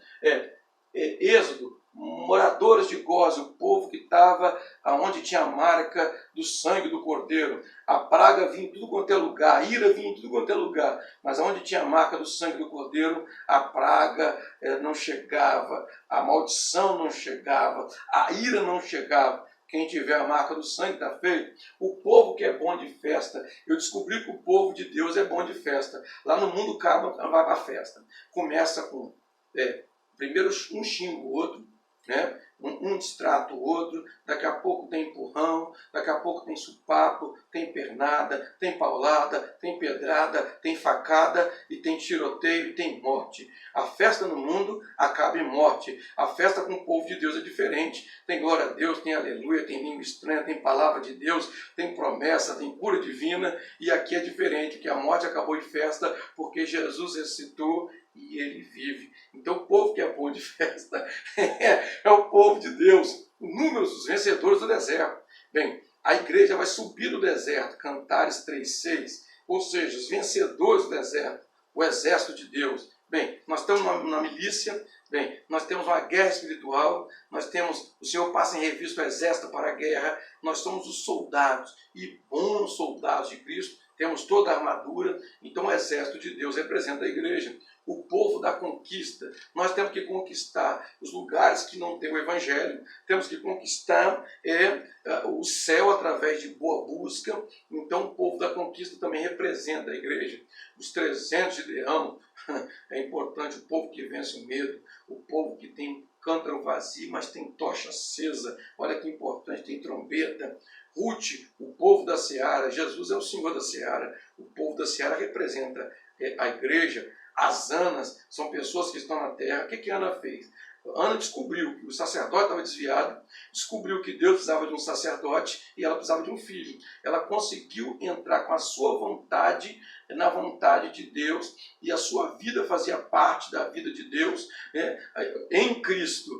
Êxodo, moradores de Gósen, o povo que estava onde tinha a marca do sangue do cordeiro. A praga vinha em tudo quanto é lugar, a ira vinha em tudo quanto é lugar. Mas onde tinha a marca do sangue do cordeiro, a praga não chegava, a maldição não chegava, a ira não chegava. Quem tiver a marca do sangue está feito. O povo que é bom de festa, eu descobri que o povo de Deus é bom de festa. Lá no mundo cada um vai para a festa. Começa com, primeiro um xinga o outro, né? Um distrata o outro, daqui a pouco tem empurrão, daqui a pouco tem supapo, tem pernada, tem paulada, tem pedrada, tem facada, e tem tiroteio, e tem morte. A festa no mundo acaba em morte. A festa com o povo de Deus é diferente. Tem glória a Deus, tem aleluia, tem língua estranha, tem palavra de Deus, tem promessa, tem cura divina, e aqui é diferente, que a morte acabou de festa, porque Jesus ressuscitou e ele vive. Então o povo que é bom de festa é o povo de Deus, o número dos vencedores do deserto. Bem, a igreja vai subir do deserto, Cantares 3,6, ou seja, os vencedores do deserto, o exército de Deus. Bem, nós estamos na milícia, bem, nós temos uma guerra espiritual, nós temos, o Senhor passa em revista o exército para a guerra, nós somos os soldados, e bons soldados de Cristo, temos toda a armadura, então o exército de Deus representa a igreja. O povo da conquista. Nós temos que conquistar os lugares que não tem o evangelho, temos que conquistar o céu através de boa busca. Então o povo da conquista também representa a igreja. Os 300 de Leão, é importante, o povo que vence o medo, o povo que tem cântaro vazio, mas tem tocha acesa, olha que importante, tem trombeta. Ruth, o povo da seara, Jesus é o Senhor da seara, o povo da seara representa a igreja. As Anas são pessoas que estão na terra. O que Ana fez? Ana descobriu que o sacerdote estava desviado, descobriu que Deus precisava de um sacerdote e ela precisava de um filho. Ela conseguiu entrar com a sua vontade na vontade de Deus, e a sua vida fazia parte da vida de Deus, em Cristo.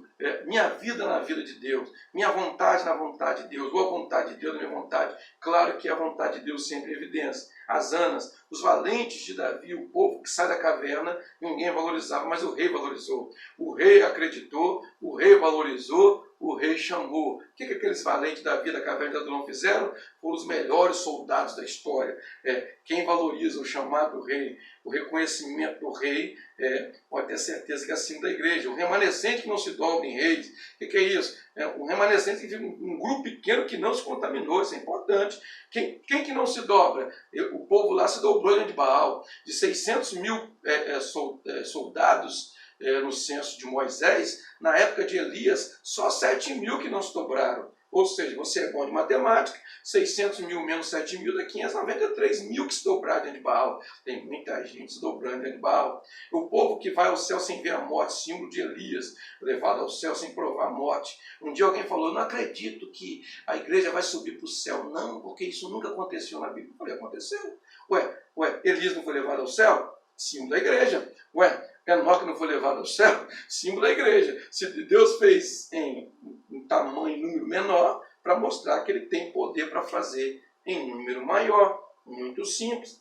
Minha vida na vida de Deus, minha vontade na vontade de Deus, ou a vontade de Deus na minha vontade. Claro que a vontade de Deus sempre é evidência. As Anas, os valentes de Davi, o povo que sai da caverna, ninguém valorizava, mas o rei valorizou. O rei acreditou, o rei valorizou, o rei chamou. O que aqueles valentes da vida da caverna de Adulão fizeram? Foram os melhores soldados da história. Quem valoriza o chamado do rei, o reconhecimento do rei, pode ter certeza que é acima da igreja. O remanescente que não se dobra em reis. O que é isso? Um remanescente que vive um grupo pequeno que não se contaminou. Isso é importante. Quem que não se dobra? O povo lá se dobrou diante de Baal. De 600 mil soldados no censo de Moisés, na época de Elias, só 7 mil que não se dobraram. Ou seja, você é bom de matemática, 600 mil menos 7 mil dá 593 mil que se dobrar dentro de Baal. Tem muita gente se dobrando dentro de Baal. O povo que vai ao céu sem ver a morte, símbolo de Elias, levado ao céu sem provar a morte. Um dia alguém falou, não acredito que a igreja vai subir para o céu. Não, porque isso nunca aconteceu na Bíblia. Eu falei, aconteceu. Elias não foi levado ao céu? Símbolo da igreja. Enoque não foi levado ao céu? Símbolo da igreja. Se Deus fez em um tamanho, número menor, para mostrar que ele tem poder para fazer em número maior. Muito simples.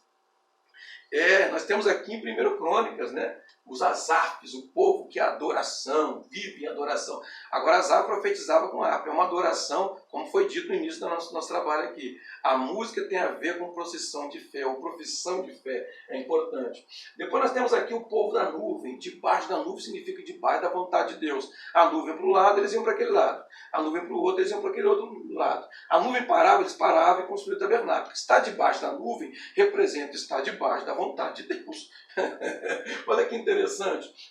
Nós temos aqui em 1 Crônicas, né? Os Asafes, o povo que é adoração, vive em adoração. Agora Asaf profetizava com harpa, é uma adoração, como foi dito no início do nosso trabalho aqui. A música tem a ver com procissão de fé, ou profissão de fé, é importante. Depois nós temos aqui o povo da nuvem. Debaixo da nuvem significa debaixo da vontade de Deus. A nuvem para um lado, eles iam para aquele lado. A nuvem para o outro, eles iam para aquele outro lado. A nuvem parava, eles paravam e construíam o tabernáculo. Estar debaixo da nuvem representa estar debaixo da vontade de Deus. Olha que interessante.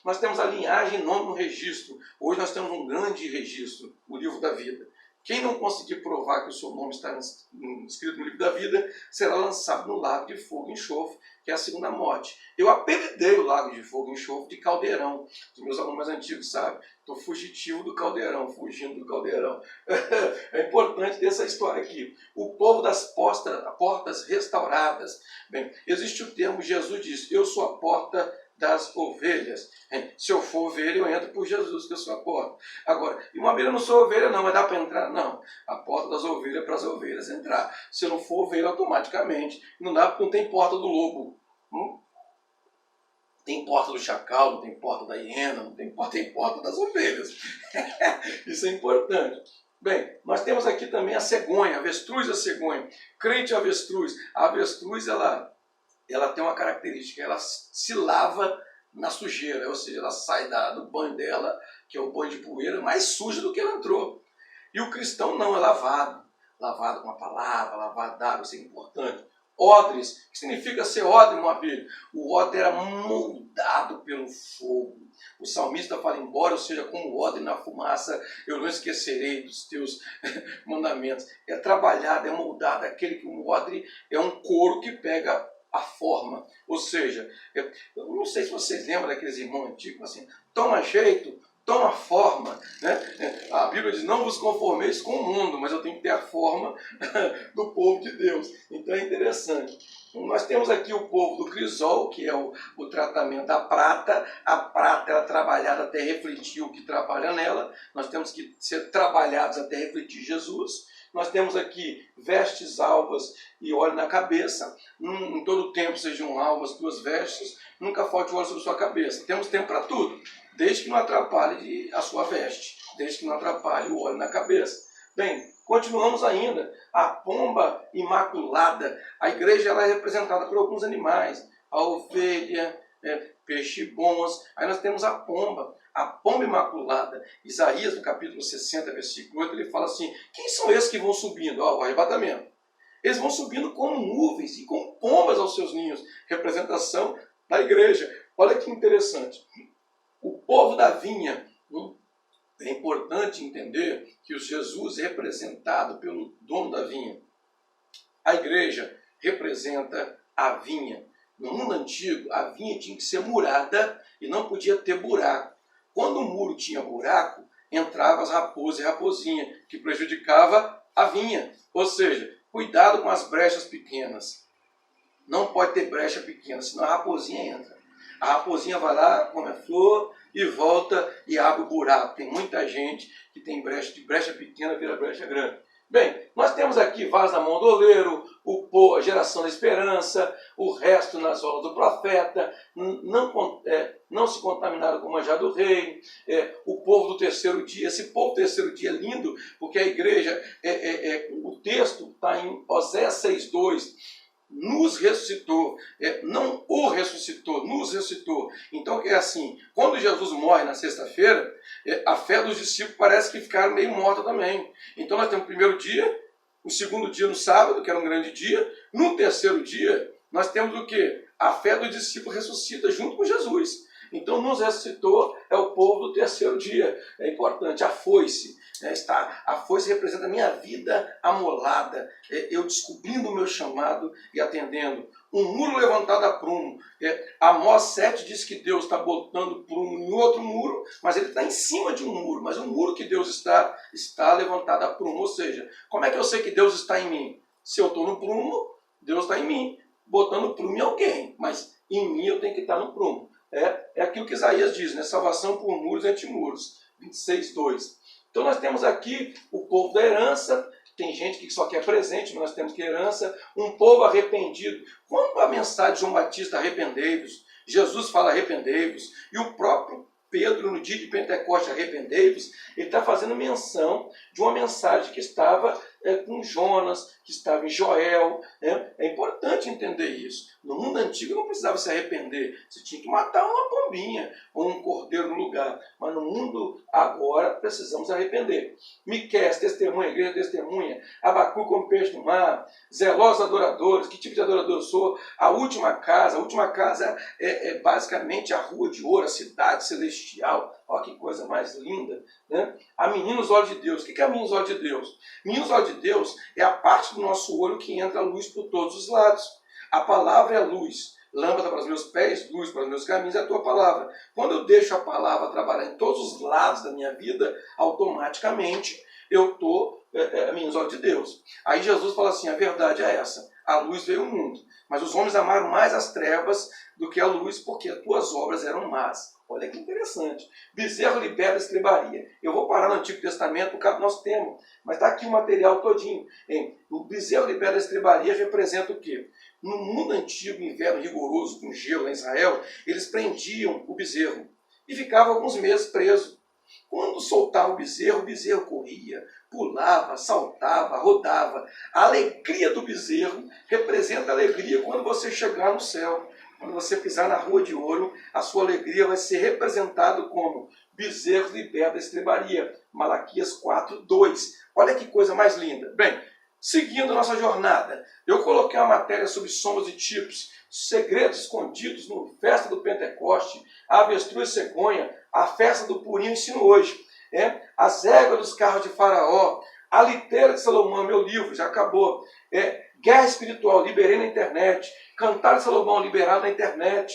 Nós temos a linhagem e nome no registro. Hoje nós temos um grande registro, o livro da vida. Quem não conseguir provar que o seu nome está escrito no livro da vida, será lançado no lago de fogo e enxofre, que é a segunda morte. Eu apelidei o lago de fogo e enxofre de caldeirão. Os meus alunos mais antigos sabem. Estou fugitivo do caldeirão, fugindo do caldeirão. É importante ter essa história aqui. O povo das portas restauradas. Bem, existe o termo, Jesus disse, eu sou a porta das ovelhas. Se eu for ovelha, eu entro por Jesus, que eu sou a porta. Agora, e uma ovelha não sou ovelha não, mas dá para entrar? Não. A porta das ovelhas é para as ovelhas entrar. Se eu não for ovelha, automaticamente. Não dá porque não tem porta do lobo. Tem porta do chacal, não tem porta da hiena, não tem porta das ovelhas. Isso é importante. Bem, nós temos aqui também a cegonha, a avestruz da cegonha. Crente avestruz. A avestruz, ela tem uma característica, ela se lava na sujeira, ou seja, ela sai do banho dela, que é o banho de poeira, mais suja do que ela entrou. E o cristão não, é lavado. Lavado com a palavra, lavado d'água, isso é importante. Odres, que significa ser odre, Moabílio? O odre era moldado pelo fogo. O salmista fala, embora eu seja como odre na fumaça, eu não esquecerei dos teus mandamentos. É trabalhado, é moldado, aquele que o odre é um couro que pega a forma. Ou seja, eu não sei se vocês lembram daqueles irmãos antigos, assim, toma jeito, toma forma, né? A Bíblia diz, não vos conformeis com o mundo, mas eu tenho que ter a forma do povo de Deus. Então é interessante. Nós temos aqui o povo do crisol, que é o tratamento da prata. A prata ela é trabalhada até refletir o que trabalha nela. Nós temos que ser trabalhados até refletir Jesus. Nós temos aqui vestes alvas e óleo na cabeça. Em todo tempo sejam alvas tuas vestes. Nunca falte óleo sobre sua cabeça. Temos tempo para tudo, desde que não atrapalhe a sua veste, desde que não atrapalhe o óleo na cabeça. Bem, continuamos ainda. A pomba imaculada. A igreja ela é representada por alguns animais. A ovelha, peixe bons. Aí nós temos a pomba imaculada. Isaías, no capítulo 60, versículo 8, ele fala assim, quem são esses que vão subindo? O arrebatamento. Eles vão subindo como nuvens e com pombas aos seus ninhos. Representação da igreja. Olha que interessante. O povo da vinha. É importante entender que o Jesus é representado pelo dono da vinha. A igreja representa a vinha. No mundo antigo, a vinha tinha que ser murada e não podia ter buraco. Quando o muro tinha buraco, entravam as raposas e raposinha, que prejudicava a vinha. Ou seja, cuidado com as brechas pequenas. Não pode ter brecha pequena, senão a raposinha entra. A raposinha vai lá, come a flor e volta e abre o buraco. Tem muita gente que tem brecha, de brecha pequena vira brecha grande. Bem, nós temos aqui vaso na mão do oleiro, a geração da esperança, o resto nas aulas do profeta, não se contaminaram com o manjar do rei, o povo do terceiro dia. Esse povo do terceiro dia é lindo, porque a igreja, o texto está em Oséias 6,2, nos ressuscitou, não o ressuscitou, nos ressuscitou. Então é assim, quando Jesus morre na sexta-feira, a fé dos discípulos parece que ficaram meio morta também. Então nós temos o primeiro dia, o segundo dia no sábado, que era um grande dia, no terceiro dia nós temos o quê? A fé do discípulo ressuscita junto com Jesus. Então nos ressuscitou é o povo do terceiro dia. É importante, a foice. A foice representa a minha vida amolada, eu descobrindo o meu chamado e atendendo. Um muro levantado a prumo. Amós 7 diz que Deus está botando prumo em outro muro, mas ele está em cima de um muro. Mas o muro que Deus está levantado a prumo. Ou seja, como é que eu sei que Deus está em mim? Se eu estou no prumo, Deus está em mim, botando prumo em alguém. Mas em mim eu tenho que estar no prumo. É aquilo que Isaías diz, né? Salvação por muros e antimuros. 26:2. Então nós temos aqui o povo da herança. Tem gente que só quer presente, mas nós temos que herança. Um povo arrependido. Quando a mensagem de João Batista, arrependei-vos, Jesus fala arrependei-vos, e o próprio Pedro, no dia de Pentecostes, arrependei-vos, ele está fazendo menção de uma mensagem que estava com Jonas, que estava em Joel. É importante entender isso. No mundo antigo não precisava se arrepender. Você tinha que matar uma pombinha ou um cordeiro no lugar. Mas no mundo agora precisamos arrepender. Miqueias, testemunha, igreja testemunha. Abacu como peixe no mar. Zelosos adoradores. Que tipo de adorador eu sou? A última casa é basicamente a rua de ouro, a cidade celestial. Olha que coisa mais linda. Né? A meninos olhos de Deus. O que é a meninos olhos de Deus? Meninos olhos de Deus é a parte do nosso olho que entra a luz por todos os lados. A palavra é a luz. Lâmpada para os meus pés, luz para os meus caminhos é a tua palavra. Quando eu deixo a palavra trabalhar em todos os lados da minha vida, automaticamente eu estou meninos olhos de Deus. Aí Jesus fala assim, a verdade é essa. A luz veio ao mundo, mas os homens amaram mais as trevas do que a luz, porque as tuas obras eram más. Olha que interessante. Bezerro libera a estrebaria. Eu vou parar no Antigo Testamento por causa do nosso tema, mas está aqui o material todinho. O bezerro libera a estrebaria representa o quê? No mundo antigo, inverno rigoroso, com gelo em Israel, eles prendiam o bezerro e ficava alguns meses preso. Quando soltava o bezerro corria, pulava, saltava, rodava. A alegria do bezerro representa a alegria quando você chegar no céu. Quando você pisar na rua de ouro, a sua alegria vai ser representada como bezerro liberta a estrebaria. Malaquias 4:2. Olha que coisa mais linda. Bem, seguindo a nossa jornada, eu coloquei uma matéria sobre sombras e tipos, segredos escondidos no festa do Pentecoste, a avestruz e cegonha, a festa do Purim, ensino hoje. As éguas dos carros de Faraó, a liteira de Salomão, meu livro, já acabou. Guerra espiritual, liberei na internet. Cantar de Salomão, liberado na internet.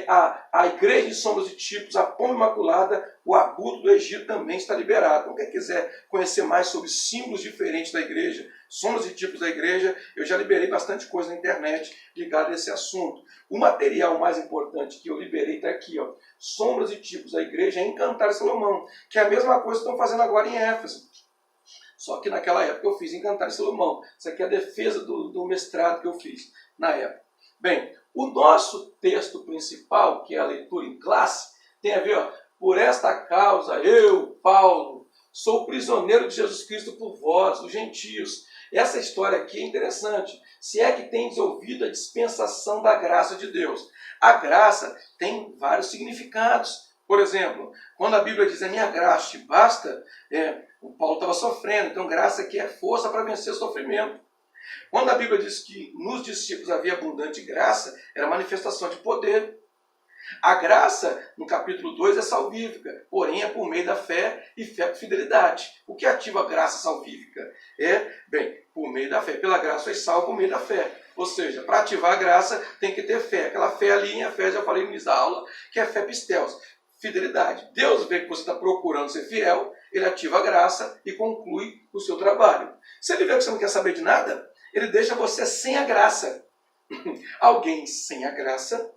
A igreja de sombras e tipos, a pomba imaculada, o abutre do Egito também está liberado. Então, quem quiser conhecer mais sobre símbolos diferentes da igreja, sombras e tipos da igreja, eu já liberei bastante coisa na internet ligada a esse assunto. O material mais importante que eu liberei está aqui, ó, sombras e tipos da igreja em Cantar de Salomão, que é a mesma coisa que estão fazendo agora em Éfeso. Só que naquela época eu fiz em Cantar de Salomão. Isso aqui é a defesa do mestrado que eu fiz na época. Bem, o nosso texto principal, que é a leitura em classe, tem a ver, ó, por esta causa, eu, Paulo, sou prisioneiro de Jesus Cristo por vós, os gentios. Essa história aqui é interessante. Se é que tendes ouvido a dispensação da graça de Deus. A graça tem vários significados. Por exemplo, quando a Bíblia diz a minha graça te basta, o Paulo estava sofrendo, então graça aqui é força para vencer o sofrimento. Quando a Bíblia diz que nos discípulos havia abundante graça, era manifestação de poder. A graça, no capítulo 2, é salvífica, porém é por meio da fé e fé com fidelidade. O que ativa a graça salvífica? Por meio da fé. Pela graça sois salvo por meio da fé. Ou seja, para ativar a graça tem que ter fé. Aquela fé ali, a fé, já falei no início da aula, que é a fé pisteus. Fidelidade. Deus vê que você está procurando ser fiel, ele ativa a graça e conclui o seu trabalho. Se ele vê que você não quer saber de nada, ele deixa você sem a graça. Alguém sem a graça,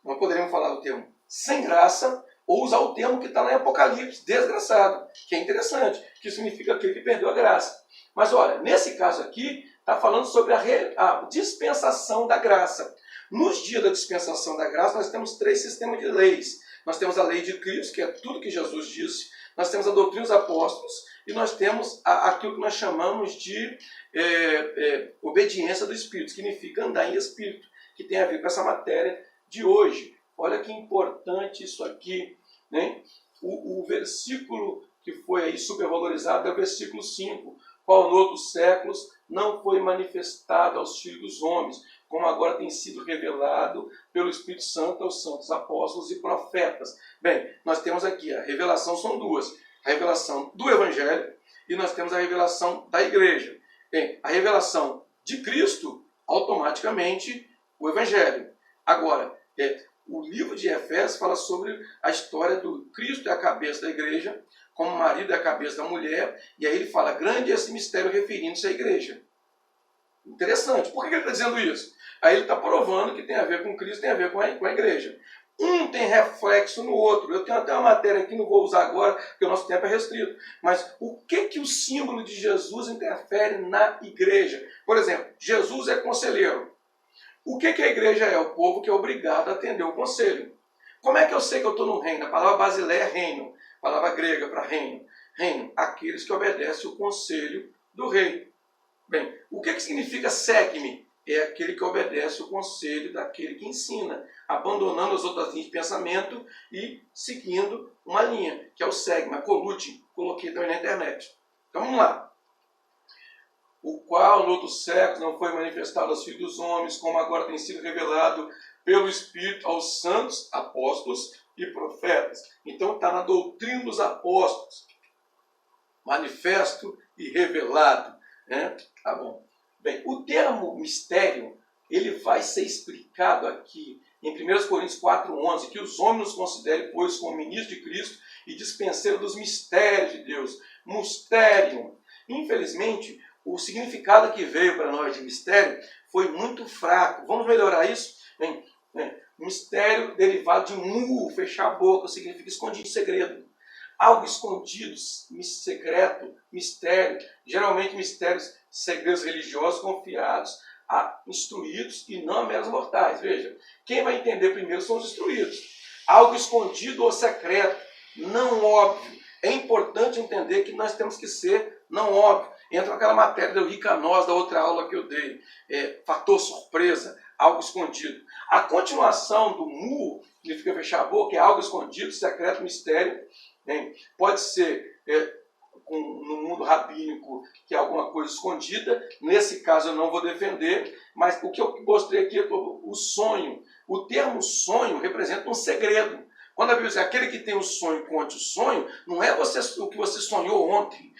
não poderíamos falar o termo sem graça, ou usar o termo que está lá em Apocalipse, desgraçado, que é interessante, que significa aquele que perdeu a graça. Mas olha, nesse caso aqui, está falando sobre a dispensação da graça. Nos dias da dispensação da graça, nós temos 3 sistemas de leis. Nós temos a lei de Cristo, que é tudo que Jesus disse. Nós temos a doutrina dos apóstolos. E nós temos aquilo que nós chamamos de obediência do Espírito, que significa andar em Espírito, que tem a ver com essa matéria de hoje. Olha que importante isso aqui, né? O versículo que foi aí supervalorizado é o versículo 5. Qual noutros séculos não foi manifestado aos filhos dos homens, como agora tem sido revelado pelo Espírito Santo aos santos apóstolos e profetas. Bem, nós temos aqui, a revelação são duas. A revelação do Evangelho e nós temos a revelação da igreja. Bem, a revelação de Cristo, automaticamente, o Evangelho. Agora, o livro de Efésios fala sobre a história do Cristo é a cabeça da igreja, como o marido é a cabeça da mulher, e aí ele fala, grande é esse mistério referindo-se à igreja. Interessante. Por que ele está dizendo isso? Aí ele está provando que tem a ver com Cristo, tem a ver com a igreja. Um tem reflexo no outro. Eu tenho até uma matéria aqui, não vou usar agora, porque o nosso tempo é restrito. Mas o que o símbolo de Jesus interfere na igreja? Por exemplo, Jesus é conselheiro. O que a igreja é? O povo que é obrigado a atender o conselho. Como é que eu sei que eu estou no reino? A palavra basileia é reino. A palavra grega para reino. Reino, aqueles que obedecem o conselho do rei. Bem, o que significa segue-me? É aquele que obedece o conselho daquele que ensina, abandonando as outras linhas de pensamento e seguindo uma linha, que é o segue-me, a colute, coloquei também na internet. Então vamos lá. O qual, no outros séculos, não foi manifestado aos filhos dos homens, como agora tem sido revelado pelo Espírito aos santos, apóstolos e profetas. Então está na doutrina dos apóstolos, manifesto e revelado. Né? Tá bom. Bem, o termo mistério, ele vai ser explicado aqui em 1 Coríntios 4,11, que os homens nos considerem, pois, como ministros de Cristo e dispenseiros dos mistérios de Deus. Mistério. Infelizmente, o significado que veio para nós de mistério foi muito fraco. Vamos melhorar isso? Bem, mistério derivado de mu, fechar a boca, significa escondido, segredo. Algo escondido, secreto, mistério. Geralmente mistérios, segredos religiosos confiados a instruídos e não a meros mortais. Veja, quem vai entender primeiro são os instruídos. Algo escondido ou secreto, não óbvio. É importante entender que nós temos que ser não óbvio. Entra naquela matéria do Ricanós, da outra aula que eu dei. Fator surpresa, algo escondido. A continuação do mu, que significa fechar a boca, é algo escondido, secreto, mistério. Pode ser no mundo rabínico que é alguma coisa escondida. Nesse caso eu não vou defender, mas o que eu mostrei aqui é o sonho. O termo sonho representa um segredo. Quando a Bíblia diz aquele que tem o sonho, conte o sonho, não é o que você sonhou ontem.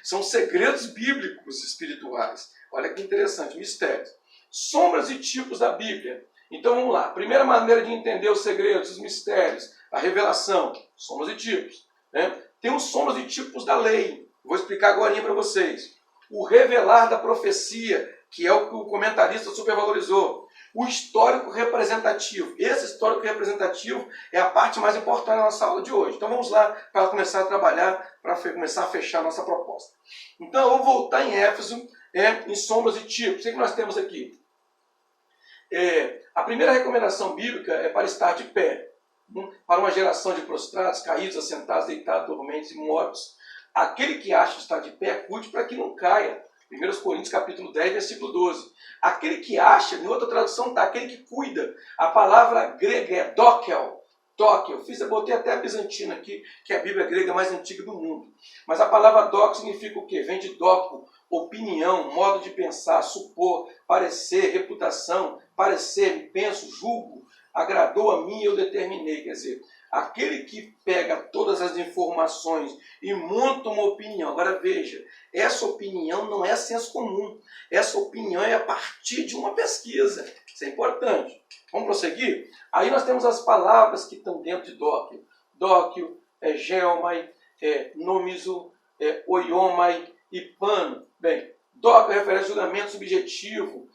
São segredos bíblicos espirituais. Olha que interessante, mistérios. Sombras e tipos da Bíblia. Então vamos lá. Primeira maneira de entender os segredos, os mistérios, a revelação, sombras e tipos. Né? Tem os sombras e tipos da lei. Vou explicar agora para vocês. O revelar da profecia, que é o que o comentarista supervalorizou. O histórico representativo. Esse histórico representativo é a parte mais importante da nossa aula de hoje. Então vamos lá para começar a trabalhar, para começar a fechar a nossa proposta. Então eu vou voltar em Éfeso, em sombras e tipos. O que nós temos aqui? A primeira recomendação bíblica é para estar de pé. Para uma geração de prostrados, caídos, assentados, deitados, dormentes e mortos. Aquele que acha estar de pé, cuide para que não caia. 1 Coríntios capítulo 10, versículo 12. Aquele que acha, em outra tradução está aquele que cuida. A palavra grega é dokel. Botei até a bizantina aqui, que é a Bíblia grega mais antiga do mundo. Mas a palavra doc significa o quê? Vem de doco, opinião, modo de pensar, supor, parecer, reputação, parecer, penso, julgo, agradou a mim e eu determinei. Quer dizer, aquele que pega todas as informações e monta uma opinião. Agora veja, essa opinião não é senso comum. Essa opinião é a partir de uma pesquisa. Isso é importante. Vamos prosseguir? Aí nós temos as palavras que estão dentro de dóquio. Dóquio, geomai, nomizo, oiomai e pano. Bem, dóquio refere a julgamento subjetivo,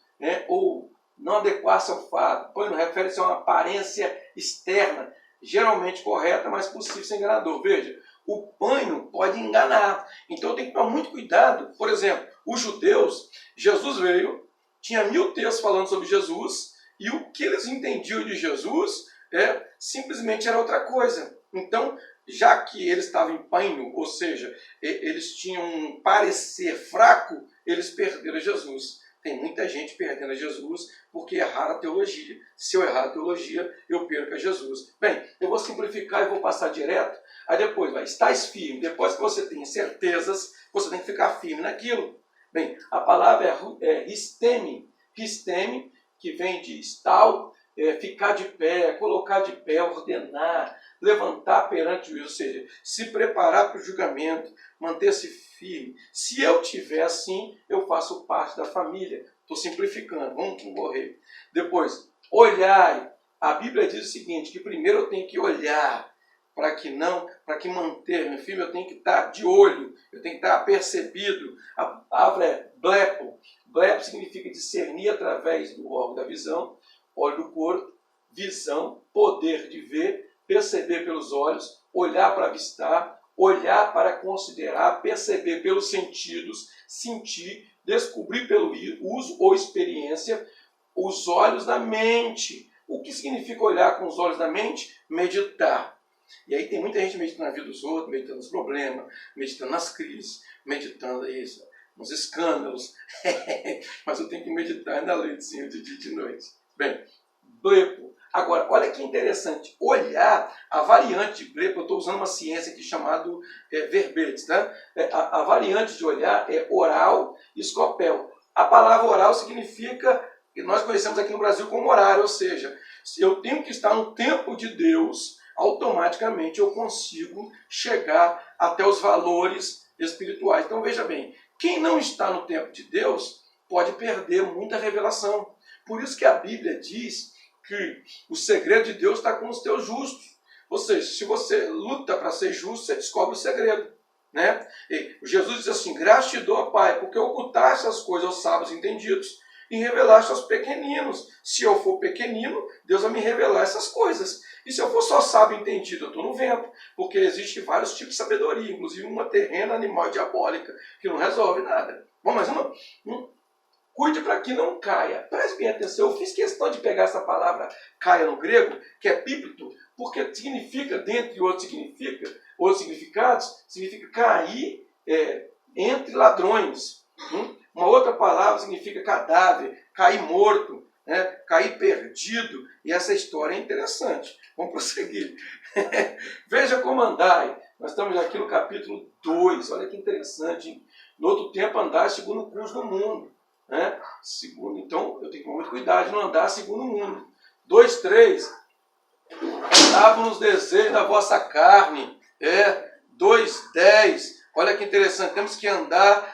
ou não adequar-se ao fato. Pano refere-se a uma aparência externa, geralmente correta, mas possível ser enganador. Veja, o pano pode enganar. Então eu tenho que tomar muito cuidado. Por exemplo, os judeus, Jesus veio, tinha 1000 textos falando sobre Jesus, e o que eles entendiam de Jesus simplesmente era outra coisa. Então, já que eles estavam em paino, ou seja, eles tinham um parecer fraco, eles perderam Jesus. Tem muita gente perdendo a Jesus porque erraram a teologia. Se eu errar a teologia, eu perco a Jesus. Bem, eu vou simplificar e vou passar direto. Aí depois, estáis firme. Depois que você tem certezas, você tem que ficar firme naquilo. Bem, a palavra é histeme. Histeme, que vem de stal, ficar de pé, colocar de pé, ordenar, levantar perante o juiz, ou seja, se preparar para o julgamento, manter-se firme. Se eu tiver assim, eu faço parte da família. Estou simplificando, vamos correr. Depois, olhar. A Bíblia diz o seguinte, que primeiro eu tenho que olhar, para que manter, meu filho, eu tenho que estar de olho, eu tenho que estar apercebido. A palavra é blepo. Blepo significa discernir através do órgão da visão, olho do corpo, visão, poder de ver, perceber pelos olhos, olhar para avistar, olhar para considerar, perceber pelos sentidos, sentir, descobrir pelo uso ou experiência, os olhos da mente. O que significa olhar com os olhos da mente? Meditar. E aí tem muita gente meditando na vida dos outros, meditando nos problemas, meditando nas crises, meditando isso, nos escândalos. Mas eu tenho que meditar na leitezinha de dia e de noite. Bem, blepo. Agora, olha que interessante. Olhar, a variante de blepo, eu estou usando uma ciência aqui chamada verbetes, tá? A variante de olhar é oral e escopel. A palavra oral significa, que nós conhecemos aqui no Brasil como horário, ou seja, se eu tenho que estar no tempo de Deus, automaticamente eu consigo chegar até os valores espirituais. Então veja bem, quem não está no tempo de Deus pode perder muita revelação. Por isso que a Bíblia diz que o segredo de Deus está com os teus justos. Ou seja, se você luta para ser justo, você descobre o segredo. Né? E Jesus diz assim, graças te dou, Pai, porque ocultaste essas coisas aos sábios entendidos e revelaste aos pequeninos. Se eu for pequenino, Deus vai me revelar essas coisas. E se eu for só sábio entendido, eu estou no vento, porque existem vários tipos de sabedoria, inclusive uma terrena, animal e diabólica, que não resolve nada. Bom, mas cuide para que não caia. Preste bem atenção, eu fiz questão de pegar essa palavra caia no grego, que é pípito, porque significa, dentre outros significados, significa cair entre ladrões. Uma outra palavra significa cadáver, cair morto, né? Cair perdido. E essa história é interessante. Vamos prosseguir. Veja como andai. Nós estamos aqui no capítulo 2. Olha que interessante, hein? No outro tempo andai segundo o curso do mundo. Né? Então, eu tenho que tomar muito cuidado de não andar segundo o mundo. 2:3. Andavam nos desejos da vossa carne. 2:10. Olha que interessante. Temos que andar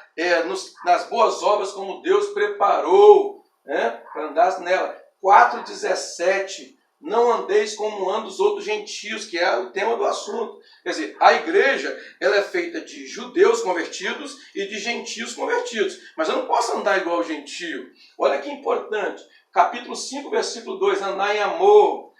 nas boas obras como Deus preparou, né? Para andar nela. 4:17. Não andeis como andam os outros gentios, que é o tema do assunto. Quer dizer, a igreja ela é feita de judeus convertidos e de gentios convertidos. Mas eu não posso andar igual ao gentio. Olha que importante. Capítulo 5, versículo 2, andai em amor.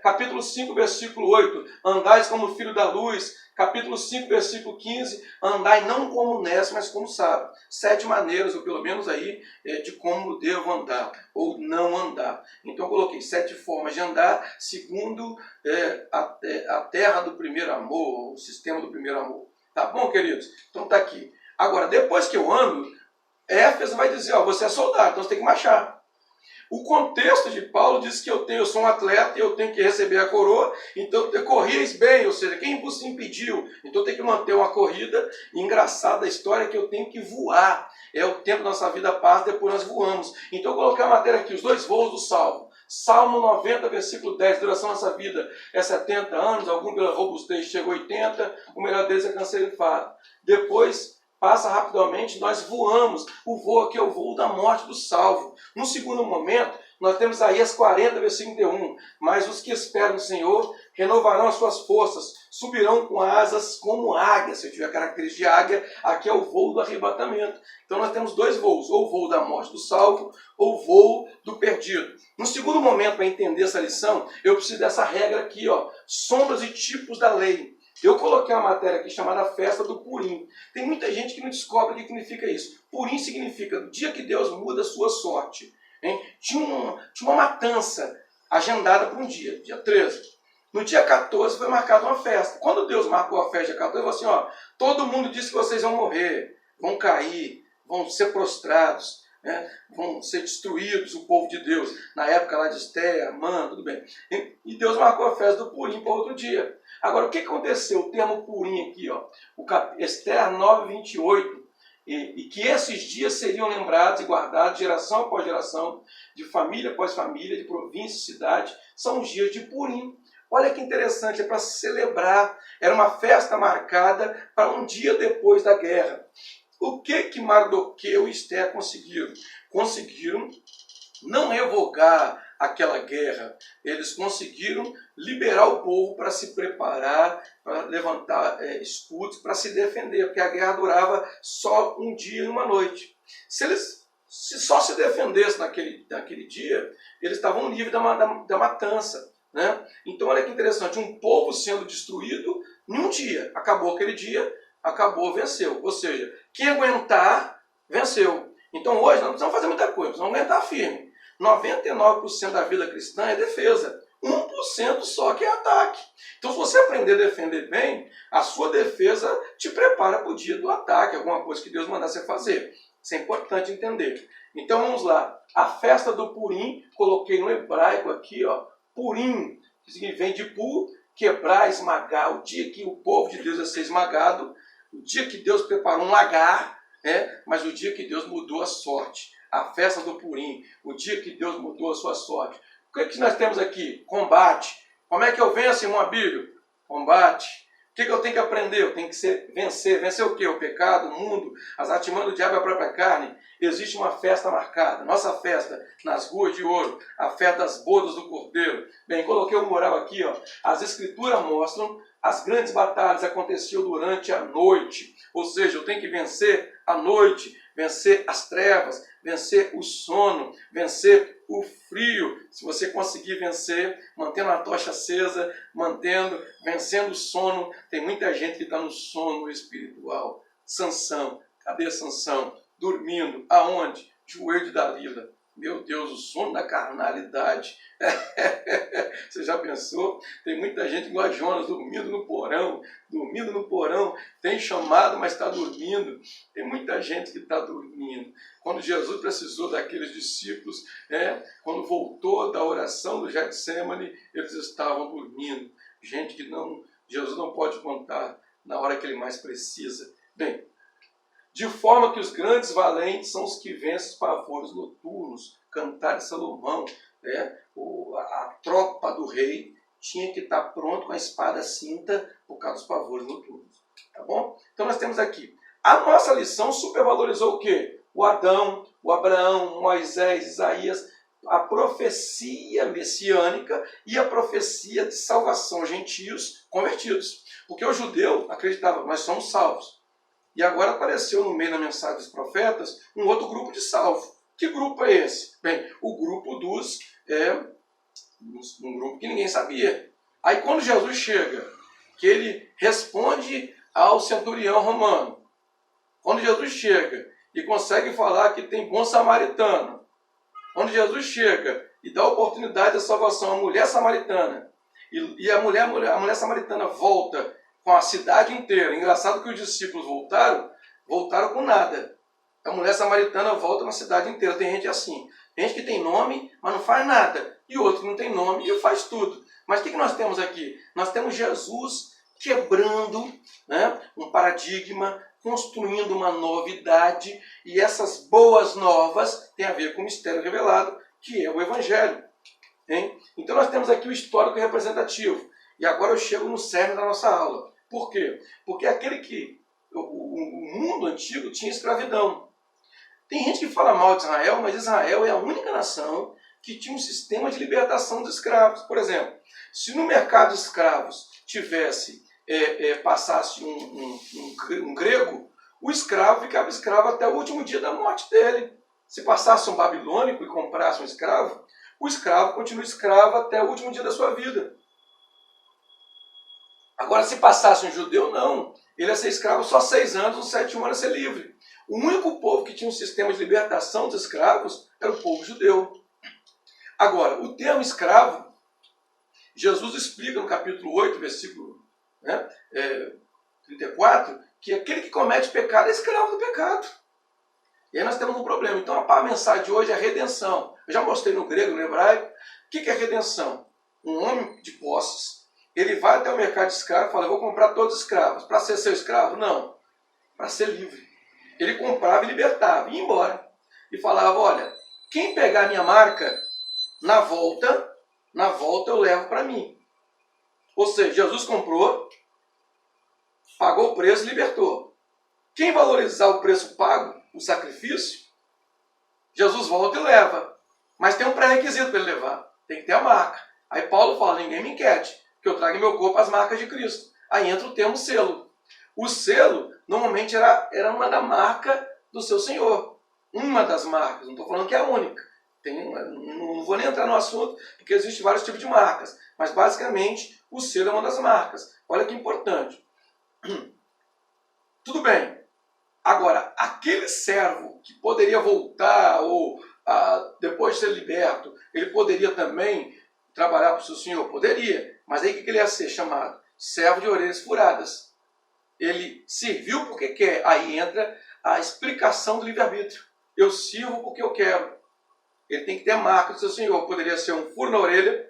Capítulo 5, versículo 8, andais como filho da luz. Capítulo 5, versículo 15, andai não como necios, mas como sábios. 7 maneiras, ou pelo menos aí, de como devo andar, ou não andar. Então eu coloquei 7 formas de andar, segundo a terra do primeiro amor, o sistema do primeiro amor. Tá bom, queridos? Então tá aqui. Agora, depois que eu ando, Éfeso vai dizer, você é soldado, então você tem que marchar. O contexto de Paulo diz que eu sou um atleta e eu tenho que receber a coroa, então corrieis bem, ou seja, quem vos impediu? Então eu tenho que manter uma corrida. E engraçada a história é que eu tenho que voar. É o tempo da nossa vida passa, depois nós voamos. Então eu coloquei a matéria aqui, os 2 voos do Salmo. Salmo 90, versículo 10, duração dessa vida é 70 anos, algum pela robustez chegou a 80, o melhor deles é canseiro e fado. Depois passa rapidamente, nós voamos. O voo aqui é o voo da morte do salvo. No segundo momento, nós temos Isaías 40, versículo 31. Mas os que esperam no Senhor renovarão as suas forças, subirão com asas como águia. Se eu tiver característica de águia, aqui é o voo do arrebatamento. Então nós temos 2 voos, ou o voo da morte do salvo, ou o voo do perdido. No segundo momento, para entender essa lição, eu preciso dessa regra aqui, sombras e tipos da lei. Eu coloquei uma matéria aqui chamada Festa do Purim. Tem muita gente que não descobre o que significa isso. Purim significa o dia que Deus muda a sua sorte. Hein? Tinha uma matança agendada para um dia 13. No dia 14 foi marcada uma festa. Quando Deus marcou a festa dia 14, ele falou assim, todo mundo disse que vocês vão morrer, vão cair, vão ser prostrados, né? Vão ser destruídos, o povo de Deus. Na época lá de Esté, Amã, tudo bem. E Deus marcou a festa do Purim para outro dia. Agora, o que aconteceu? O termo Purim aqui, Esté 9:28, e que esses dias seriam lembrados e guardados geração após geração, de família após família, de província e cidade, são os dias de Purim. Olha que interessante, é para celebrar, era uma festa marcada para um dia depois da guerra. O que Mardoqueu e Esther conseguiram? Conseguiram não revogar aquela guerra, eles conseguiram liberar o povo para se preparar, para levantar escudos, para se defender, porque a guerra durava só um dia e uma noite. Se eles só se defendessem naquele dia, eles estavam livres da matança. Né? Então olha que interessante, um povo sendo destruído em um dia, acabou aquele dia, acabou, venceu. Ou seja, quem aguentar, venceu. Então hoje nós não precisamos fazer muita coisa, precisamos aguentar firme. 99% da vida cristã é defesa. 1% só que é ataque. Então, se você aprender a defender bem, a sua defesa te prepara para o dia do ataque, alguma coisa que Deus mandar você fazer. Isso é importante entender. Então, vamos lá. A festa do Purim, coloquei no hebraico aqui, ó, Purim, que vem de pur, quebrar, esmagar. O dia que o povo de Deus ia ser esmagado, o dia que Deus preparou um lagar, mas o dia que Deus mudou a sorte. A festa do Purim, o dia que Deus mudou a sua sorte. O que nós temos aqui? Combate. Como é que eu venço, irmão Abílio? Combate. O que eu tenho que aprender? Eu tenho que vencer. Vencer o quê? O pecado, o mundo, as artimanhas do diabo e a própria carne. Existe uma festa marcada. Nossa festa nas ruas de ouro. A festa das bodas do Cordeiro. Bem, coloquei o mural aqui. Ó. As escrituras mostram as grandes batalhas aconteciam durante a noite. Ou seja, eu tenho que vencer a noite, vencer as trevas, vencer o sono, vencer o frio. Se você conseguir vencer, mantendo a tocha acesa, vencendo o sono, tem muita gente que está no sono espiritual. Sansão, cadê Sansão? Dormindo, aonde? Joelho de Dalila. Meu Deus, o sono da carnalidade. Você já pensou? Tem muita gente igual a Jonas, dormindo no porão. Dormindo no porão. Tem chamado, mas está dormindo. Tem muita gente que está dormindo. Quando Jesus precisou daqueles discípulos, quando voltou da oração do Getsemane, eles estavam dormindo. Gente que Jesus não pode contar na hora que ele mais precisa. Bem, de forma que os grandes valentes são os que vencem os pavores noturnos. Cantar de Salomão, a tropa do rei tinha que estar pronto com a espada cinta por causa dos pavores noturnos. Tá bom? Então nós temos aqui. A nossa lição supervalorizou o quê? O Adão, o Abraão, Moisés, Isaías, a profecia messiânica e a profecia de salvação, gentios convertidos. Porque o judeu acreditava, nós somos salvos. E agora apareceu no meio da mensagem dos profetas um outro grupo de salvos. Que grupo é esse? Bem, o grupo dos... um grupo que ninguém sabia. Aí quando Jesus chega, que ele responde ao centurião romano, quando Jesus chega e consegue falar que tem bom samaritano, quando Jesus chega e dá oportunidade de salvação à mulher samaritana, e a mulher samaritana volta com a cidade inteira. Engraçado que os discípulos voltaram com nada. A mulher samaritana volta com a cidade inteira. Tem gente assim, gente que tem nome, mas não faz nada. E outro que não tem nome e faz tudo. Mas o que nós temos aqui? Nós temos Jesus quebrando um paradigma, construindo uma novidade. E essas boas novas têm a ver com o mistério revelado, que é o Evangelho. Hein? Então nós temos aqui o histórico representativo. E agora eu chego no cerne da nossa aula. Por quê? Porque o mundo antigo tinha escravidão. Tem gente que fala mal de Israel, mas Israel é a única nação que tinha um sistema de libertação dos escravos. Por exemplo, se no mercado de escravos passasse um grego, o escravo ficava escravo até o último dia da morte dele. Se passasse um babilônico e comprasse um escravo, o escravo continua escravo até o último dia da sua vida. Agora, se passasse um judeu, não. Ele ia ser escravo só 6 anos, nos 7º ano ia ser livre. O único povo que tinha um sistema de libertação dos escravos era o povo judeu. Agora, o termo escravo, Jesus explica no capítulo 8, versículo 34, que aquele que comete pecado é escravo do pecado. E aí nós temos um problema. Então, a mensagem de hoje é redenção. Eu já mostrei no grego, no hebraico. O que é redenção? Um homem de posses, ele vai até o mercado de escravos e fala, eu vou comprar todos os escravos. Para ser seu escravo? Não. Para ser livre. Ele comprava e libertava, ia embora. E falava, olha, quem pegar a minha marca, na volta eu levo para mim. Ou seja, Jesus comprou, pagou o preço e libertou. Quem valorizar o preço pago, o sacrifício, Jesus volta e leva. Mas tem um pré-requisito para ele levar. Tem que ter a marca. Aí Paulo fala, ninguém me inquiete, que eu trago em meu corpo as marcas de Cristo. Aí entra o termo selo. O selo, normalmente, era uma da marca do seu Senhor. Uma das marcas, não estou falando que é a única. Não vou nem entrar no assunto, porque existem vários tipos de marcas. Mas, basicamente, o selo é uma das marcas. Olha que importante. Tudo bem. Agora, aquele servo que poderia voltar, ou depois de ser liberto, ele poderia também trabalhar para o seu senhor? Poderia. Mas aí o que ele ia ser chamado? Servo de orelhas furadas. Ele serviu porque quer. Aí entra a explicação do livre-arbítrio. Eu sirvo porque eu quero. Ele tem que ter a marca do seu senhor. Poderia ser um furo na orelha,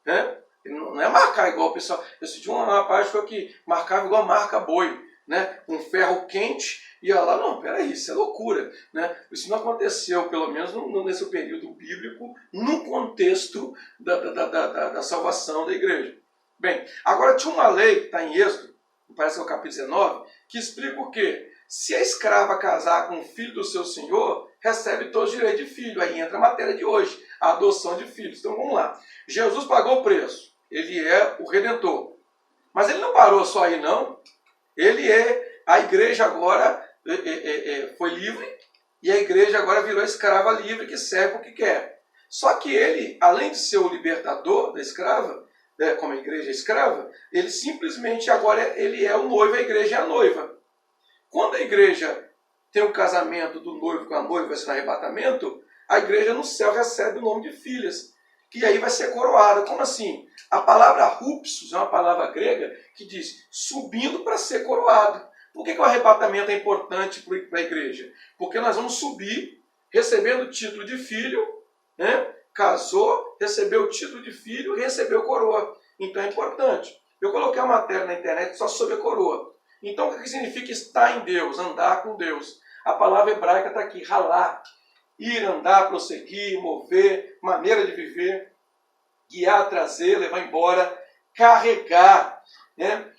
né? Não é marcar igual o pessoal. Eu senti um rapaz que marcava igual marca boi, né? Um ferro quente, ia lá, não, peraí, isso é loucura, né? Isso não aconteceu, pelo menos nesse período bíblico, no contexto da salvação da igreja. Bem, agora tinha uma lei que está em Êxodo, parece que é o capítulo 19, que explica o quê? Se a escrava casar com o filho do seu senhor, recebe todos os direitos de filho. Aí entra a matéria de hoje, a adoção de filhos. Então vamos lá. Jesus pagou o preço. Ele é o Redentor. Mas ele não parou só aí, não. A igreja agora foi livre, e a igreja agora virou escrava livre que serve o que quer. Só que ele, além de ser o libertador da escrava, como a igreja é escrava, ele simplesmente agora ele é o noivo, a igreja é a noiva. Quando a igreja tem o casamento do noivo com a noiva, vai ser no arrebatamento, a igreja no céu recebe o nome de filhas, que aí vai ser coroada. Como assim? A palavra rupsus é uma palavra grega que diz subindo para ser coroado. Por que o arrebatamento é importante para a igreja? Porque nós vamos subir, recebendo o título de filho, né? Casou, recebeu o título de filho e recebeu coroa. Então é importante. Eu coloquei uma matéria na internet só sobre a coroa. Então o que significa estar em Deus, andar com Deus? A palavra hebraica está aqui, halá. Ir, andar, prosseguir, mover, maneira de viver, guiar, trazer, levar embora, carregar, né?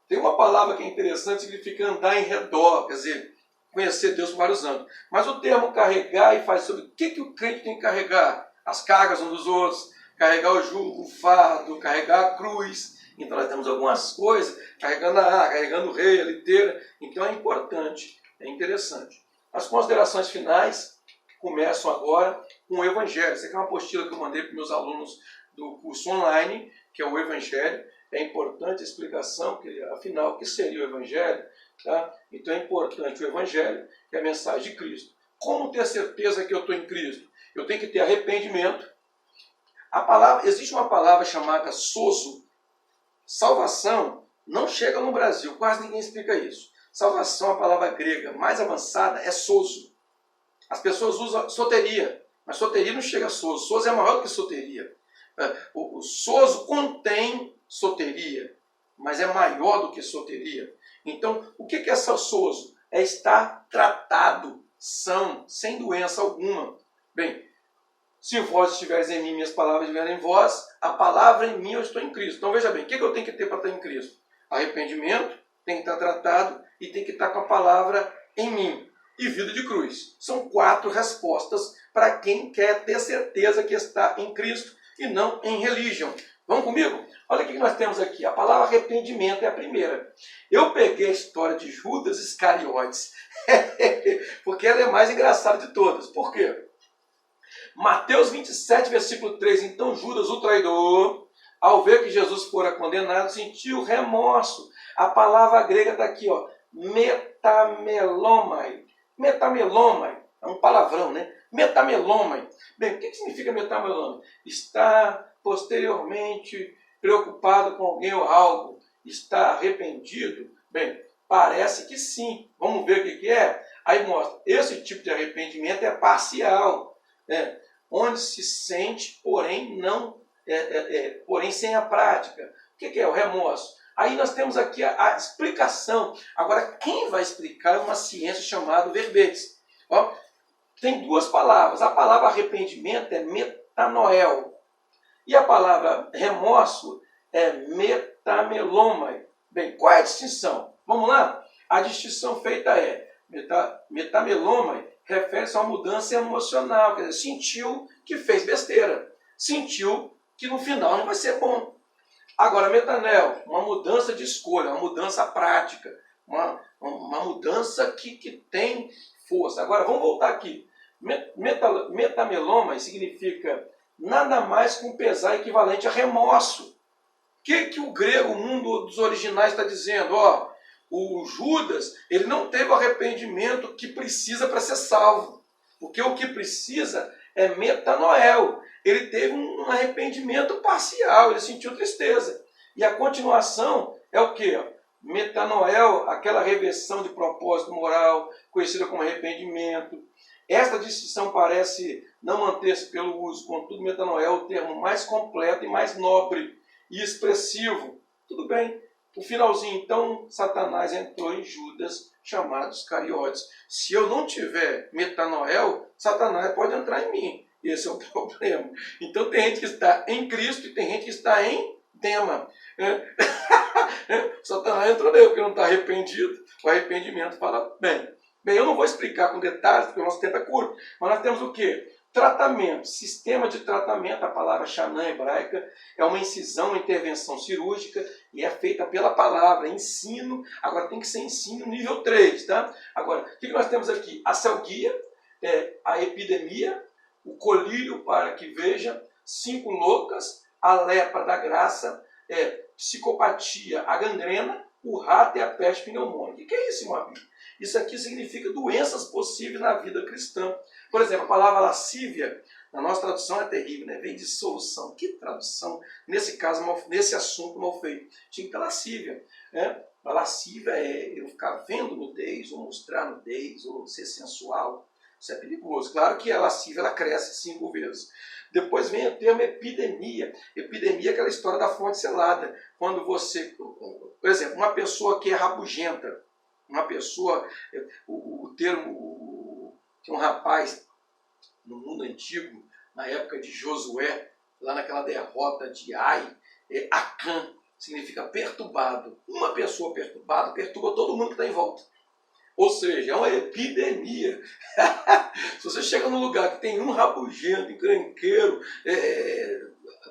Tem uma palavra que é interessante, significa andar em redor, quer dizer, conhecer Deus por vários anos. Mas o termo carregar e faz sobre o que o crente tem que carregar. As cargas uns dos outros, carregar o jugo, o fardo, carregar a cruz. Então nós temos algumas coisas, carregando a arca, carregando o rei, a liteira. Então é importante, é interessante. As considerações finais começam agora com o Evangelho. Essa aqui é uma apostila que eu mandei para os meus alunos do curso online, que é o Evangelho. É importante a explicação, que, afinal, o que seria o Evangelho? Tá? Então é importante o Evangelho, que é a mensagem de Cristo. Como ter certeza que eu estou em Cristo? Eu tenho que ter arrependimento. Existe uma palavra chamada sozo. Salvação não chega no Brasil, quase ninguém explica isso. Salvação, a palavra grega mais avançada, é sozo. As pessoas usam soteria, mas soteria não chega a sozo. Sozo é maior do que soteria. O sozo contém soteria, mas é maior do que soteria. Então, o que é sozo? É estar tratado, são, sem doença alguma. Bem, se vós estiveres em mim, minhas palavras estiverem em vós, a palavra em mim, eu estou em Cristo. Então veja bem, o que eu tenho que ter para estar em Cristo? Arrependimento, tem que estar tratado e tem que estar com a palavra em mim. E vida de cruz. São 4 respostas para quem quer ter certeza que está em Cristo e não em religião. Vamos comigo? Olha o que nós temos aqui. A palavra arrependimento é a primeira. Eu peguei a história de Judas Iscariotes, porque ela é a mais engraçada de todas. Por quê? Mateus 27, versículo 3. Então Judas, o traidor, ao ver que Jesus fora condenado, sentiu remorso. A palavra grega está aqui, ó, metamelomai. Metamelomai, é um palavrão, né? Metamelomai. Bem, o que significa metamelomai? Está posteriormente preocupado com alguém ou algo. Está arrependido? Bem, parece que sim. Vamos ver o que é? Aí mostra, esse tipo de arrependimento é parcial, né? Onde se sente, porém, não, porém sem a prática. O que é o remorso? Aí nós temos aqui a explicação. Agora, quem vai explicar é uma ciência chamada verbetes. Ó, tem duas palavras. A palavra arrependimento é metanoel. E a palavra remorso é metamelomai. Bem, qual é a distinção? Vamos lá? A distinção feita é metamelomai refere-se a uma mudança emocional. Quer dizer, sentiu que fez besteira. Sentiu que no final não vai ser bom. Agora, metanel, uma mudança de escolha, uma mudança prática, uma mudança que tem força. Agora, vamos voltar aqui. Metameloma significa nada mais que um pesar equivalente a remorso. O que o grego, o mundo dos originais, está dizendo? Ó, o Judas, ele não teve o arrependimento que precisa para ser salvo. Porque o que precisa é metanoel. Ele teve um arrependimento parcial, ele sentiu tristeza. E a continuação é o quê? Metanoel, aquela reversão de propósito moral, conhecida como arrependimento. Esta distinção parece não manter-se pelo uso, contudo, metanoel é o termo mais completo e mais nobre e expressivo. Tudo bem. O finalzinho, então, Satanás entrou em Judas, chamado Iscariotes. Se eu não tiver metanoel, Satanás pode entrar em mim. Esse é o problema. Então tem gente que está em Cristo e tem gente que está em Dema. Satanás entrou nele porque não está arrependido. O arrependimento fala bem. Bem, eu não vou explicar com detalhes, porque o nosso tempo é curto, mas nós temos o quê? Tratamento, sistema de tratamento, a palavra Xanã hebraica, é uma incisão, uma intervenção cirúrgica e é feita pela palavra, ensino, agora tem que ser ensino nível 3, tá? Agora, o que nós temos aqui? A celguia, a epidemia, o colírio para que veja, 5 loucas, a lepra da graça, psicopatia, a gangrena, o rato e a peste pneumônica. O que é isso, meu amigo? Isso aqui significa doenças possíveis na vida cristã. Por exemplo, a palavra lascívia, na nossa tradução é terrível, né? Vem de solução. Que tradução? Nesse caso, nesse assunto mal feito. Tinha que ter lascívia. Né? A lascívia é eu ficar vendo nudez, ou mostrar nudez, ou ser sensual. Isso é perigoso. Claro que a lascívia ela cresce 5 vezes. Depois vem o termo epidemia. Epidemia é aquela história da fonte selada. Quando você, por exemplo, uma pessoa que é rabugenta, uma pessoa, o termo, tinha um rapaz no mundo antigo, na época de Josué, lá naquela derrota de Ai, Acã, significa perturbado. Uma pessoa perturbada perturba todo mundo que está em volta. Ou seja, é uma epidemia. Se você chega num lugar que tem um rabugento, encrenqueiro,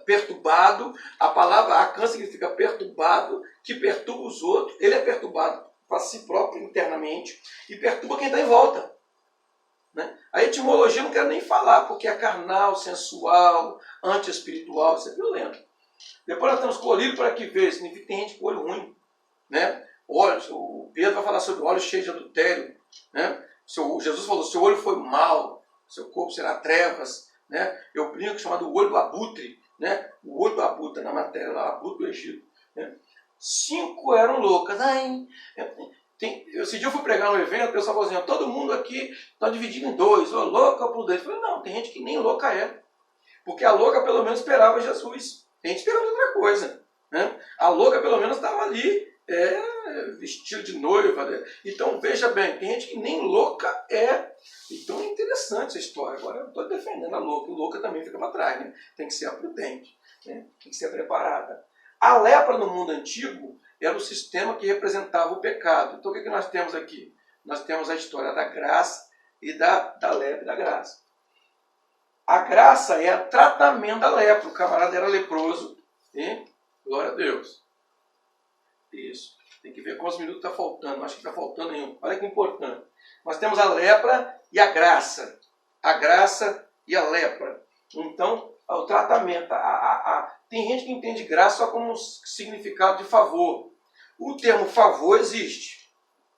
perturbado, a palavra Acã significa perturbado, que perturba os outros, ele é perturbado para si próprio internamente e perturba quem está em volta. Né? A etimologia eu não quero nem falar, porque é carnal, sensual, anti-espiritual, isso é violento. Depois nós temos colírio para que veja, significa que tem gente com olho ruim. Né? Olhos, o Pedro vai falar sobre olhos cheios de adultério. Né? Jesus falou, seu olho foi mau, seu corpo será trevas. Né? Eu brinco chamado o olho do abutre. Né? O olho do abutre na matéria, lá, abutre do Egito. Né? 5 eram loucas. Ai, esse dia eu fui pregar no evento, o pessoal falou assim, todo mundo aqui está dividido em 2, ou louca ou prudente. Eu falei, não, tem gente que nem louca é. Porque a louca pelo menos esperava Jesus. Tem gente esperando outra coisa. Né? A louca pelo menos estava ali, vestido de noiva. Né? Então veja bem, tem gente que nem louca é. Então é interessante essa história. Agora eu estou defendendo a louca. A louca também fica para trás. Né? Tem que ser a prudente. Né? Tem que ser preparada. A lepra no mundo antigo era o sistema que representava o pecado. Então o que nós temos aqui? Nós temos a história da graça e da lepra e da graça. A graça é o tratamento da lepra. O camarada era leproso. E, glória a Deus. Isso. Tem que ver quantos minutos está faltando. Acho que está faltando nenhum. Olha que importante. Nós temos a lepra e a graça. A graça e a lepra. Então, o tratamento. Tem gente que entende graça só como um significado de favor. O termo favor existe.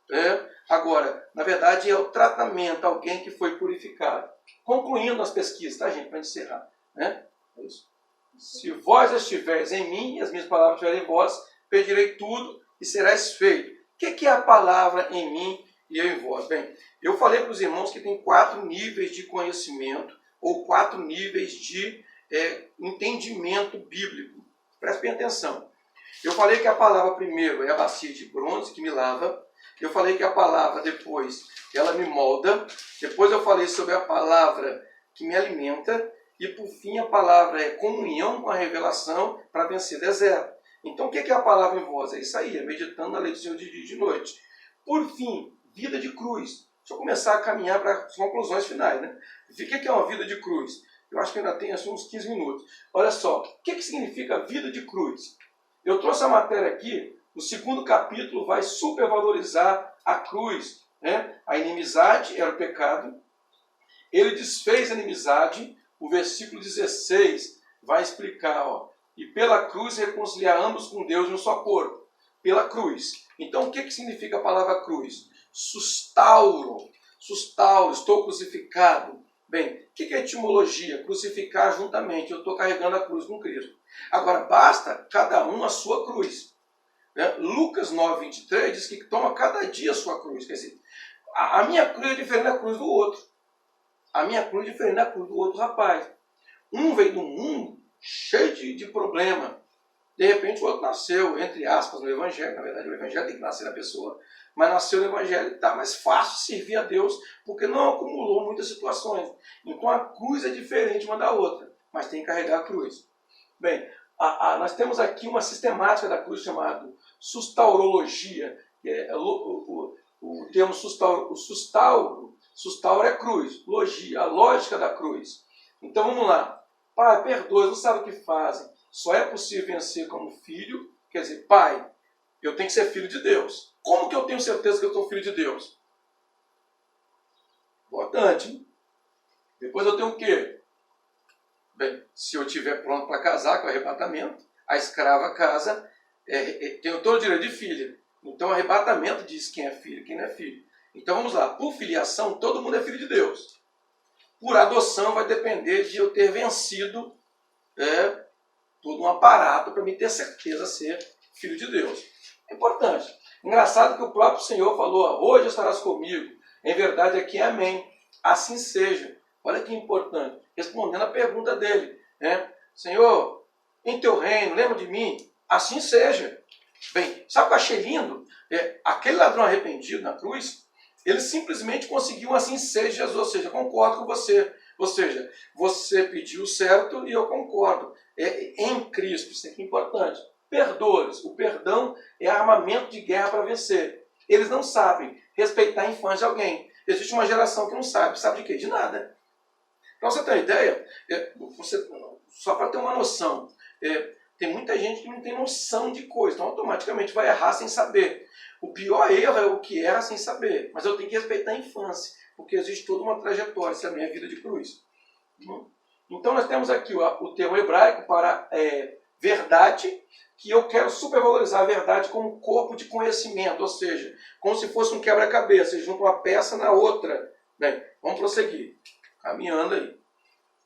Né? Agora, na verdade, é o tratamento, alguém que foi purificado. Concluindo as pesquisas, tá, gente? Para encerrar. Né? É isso. Se vós estiveres em mim e as minhas palavras estiverem em vós, pedirei tudo e serás feito. O que é a palavra em mim e eu em vós? Bem, eu falei para os irmãos que tem 4 níveis de conhecimento ou 4 níveis de entendimento bíblico. Prestem bem atenção. Eu falei que a palavra primeiro é a bacia de bronze que me lava. Eu falei que a palavra depois ela me molda. Depois eu falei sobre a palavra que me alimenta. E por fim a palavra é comunhão com a revelação para vencer deserto. Então o que é a palavra em voz? É isso aí, é meditando na lei do Senhor de dia e de noite. Por fim, vida de cruz. Deixa eu começar a caminhar para as conclusões finais, né? O que é uma vida de cruz? Eu acho que ainda tem assim, uns 15 minutos. Olha só, o que significa vida de cruz? Eu trouxe a matéria aqui, o 2º capítulo vai supervalorizar a cruz. Né? A inimizade era o pecado, ele desfez a inimizade, o versículo 16 vai explicar, ó, e pela cruz reconciliar ambos com Deus em um só corpo, pela cruz. Então o que significa a palavra cruz? Sustauro, estou crucificado. Bem, o que é etimologia? Crucificar juntamente, eu estou carregando a cruz com Cristo. Agora, basta cada um a sua cruz. Né? Lucas 9:23 diz que toma cada dia a sua cruz. Quer dizer, a minha cruz é diferente da cruz do outro. A minha cruz é diferente da cruz do outro rapaz. Um veio do mundo cheio de problema. De repente o outro nasceu, entre aspas, no Evangelho. Na verdade, o Evangelho tem que nascer na pessoa. Mas nasceu no Evangelho e está mais fácil servir a Deus, porque não acumulou muitas situações. Então a cruz é diferente uma da outra, mas tem que carregar a cruz. Bem, nós temos aqui uma sistemática da cruz chamada sustaurologia. O termo sustauro é cruz, logia, a lógica da cruz. Então vamos lá. Pai, perdoa, não sabe o que fazem. Só é possível vencer como filho, quer dizer, pai, eu tenho que ser filho de Deus. Como que eu tenho certeza que eu sou filho de Deus? Importante, hein? Depois eu tenho o quê? Bem, se eu estiver pronto para casar com o arrebatamento, a escrava casa, tem todo o direito de filha. Então o arrebatamento diz quem é filho e quem não é filho. Então vamos lá, por filiação, todo mundo é filho de Deus. Por adoção vai depender de eu ter vencido todo um aparato para me ter certeza de ser filho de Deus. É importante. Engraçado que o próprio Senhor falou, hoje estarás comigo. Em verdade aqui é amém. Assim seja. Olha que importante. Respondendo a pergunta dele. Né? Senhor, em teu reino, lembra de mim? Assim seja. Bem, sabe o que eu achei lindo? Aquele ladrão arrependido na cruz, ele simplesmente conseguiu assim seja Jesus. Ou seja, concordo com você. Ou seja, você pediu certo e eu concordo. Em Cristo, isso aqui é importante. Perdoa-os. O perdão é armamento de guerra para vencer. Eles não sabem respeitar a infância de alguém. Existe uma geração que não sabe. Sabe de quê? De nada. Para você ter uma ideia, só para ter uma noção, tem muita gente que não tem noção de coisa, então automaticamente vai errar sem saber. O pior erro é o que erra sem saber. Mas eu tenho que respeitar a infância, porque existe toda uma trajetória, essa é a minha vida de cruz. Então nós temos aqui o termo hebraico para verdade, que eu quero supervalorizar a verdade como corpo de conhecimento, ou seja, como se fosse um quebra-cabeça, junto uma peça na outra. Bem, vamos prosseguir, caminhando aí.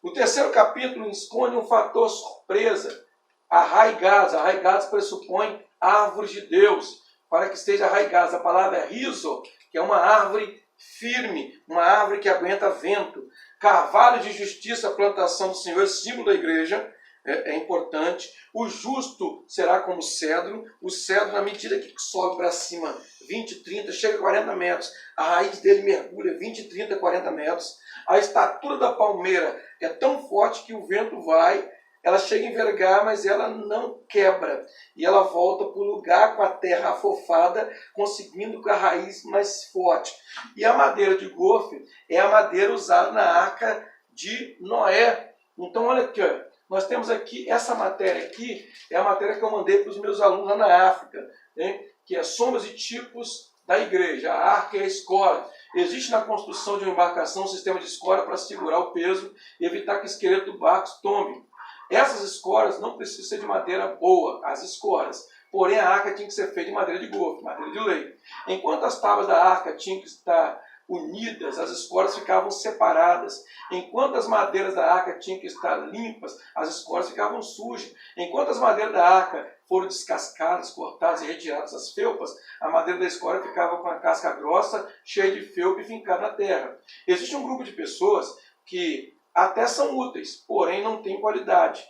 O 3º capítulo esconde um fator surpresa, arraigados pressupõe árvores de Deus, para que esteja arraigados. A palavra é rizo, que é uma árvore firme, uma árvore que aguenta vento. Carvalho de justiça, plantação do Senhor, símbolo da igreja, é importante. O justo será como cedro. O cedro, na medida que sobe para cima, 20, 30, chega a 40 metros. A raiz dele mergulha 20, 30, 40 metros. A estatura da palmeira é tão forte que o vento vai, ela chega a envergar, mas ela não quebra. E ela volta para o lugar com a terra afofada, conseguindo com a raiz mais forte. E a madeira de gofre é a madeira usada na arca de Noé. Então, olha aqui, ó. Nós temos aqui, essa matéria aqui, é a matéria que eu mandei para os meus alunos lá na África, né? Que é sombras e tipos da igreja. A arca é a escora. Existe na construção de uma embarcação um sistema de escora para segurar o peso e evitar que o esqueleto do barco tombe. Essas escoras não precisam ser de madeira boa, as escoras. Porém, a arca tinha que ser feita de madeira de gofre, madeira de lei. Enquanto as tábuas da arca tinham que estar unidas, as escoras ficavam separadas. Enquanto as madeiras da arca tinham que estar limpas, as escoras ficavam sujas. Enquanto as madeiras da arca foram descascadas, cortadas e retiradas as felpas, a madeira da escora ficava com a casca grossa, cheia de felpa e fincada na terra. Existe um grupo de pessoas que até são úteis, porém não têm qualidade.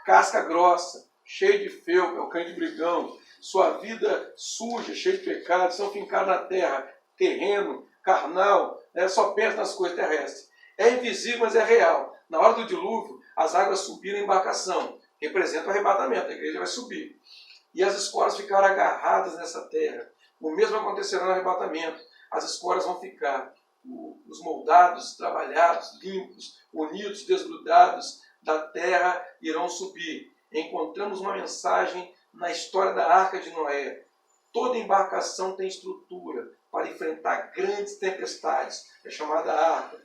Casca grossa, cheio de felpa, é o crente brigão, sua vida suja, cheia de pecados, são fincados na terra, terreno, carnal, só pensa nas coisas terrestres. É invisível, mas é real. Na hora do dilúvio, as águas subiram em embarcação, representa o arrebatamento, a igreja vai subir. E as escolas ficaram agarradas nessa terra. O mesmo acontecerá no arrebatamento. As escolas vão ficar, os moldados, trabalhados, limpos, unidos, desgrudados da terra, irão subir. Encontramos uma mensagem na história da Arca de Noé. Toda embarcação tem estrutura para enfrentar grandes tempestades. É chamada arca.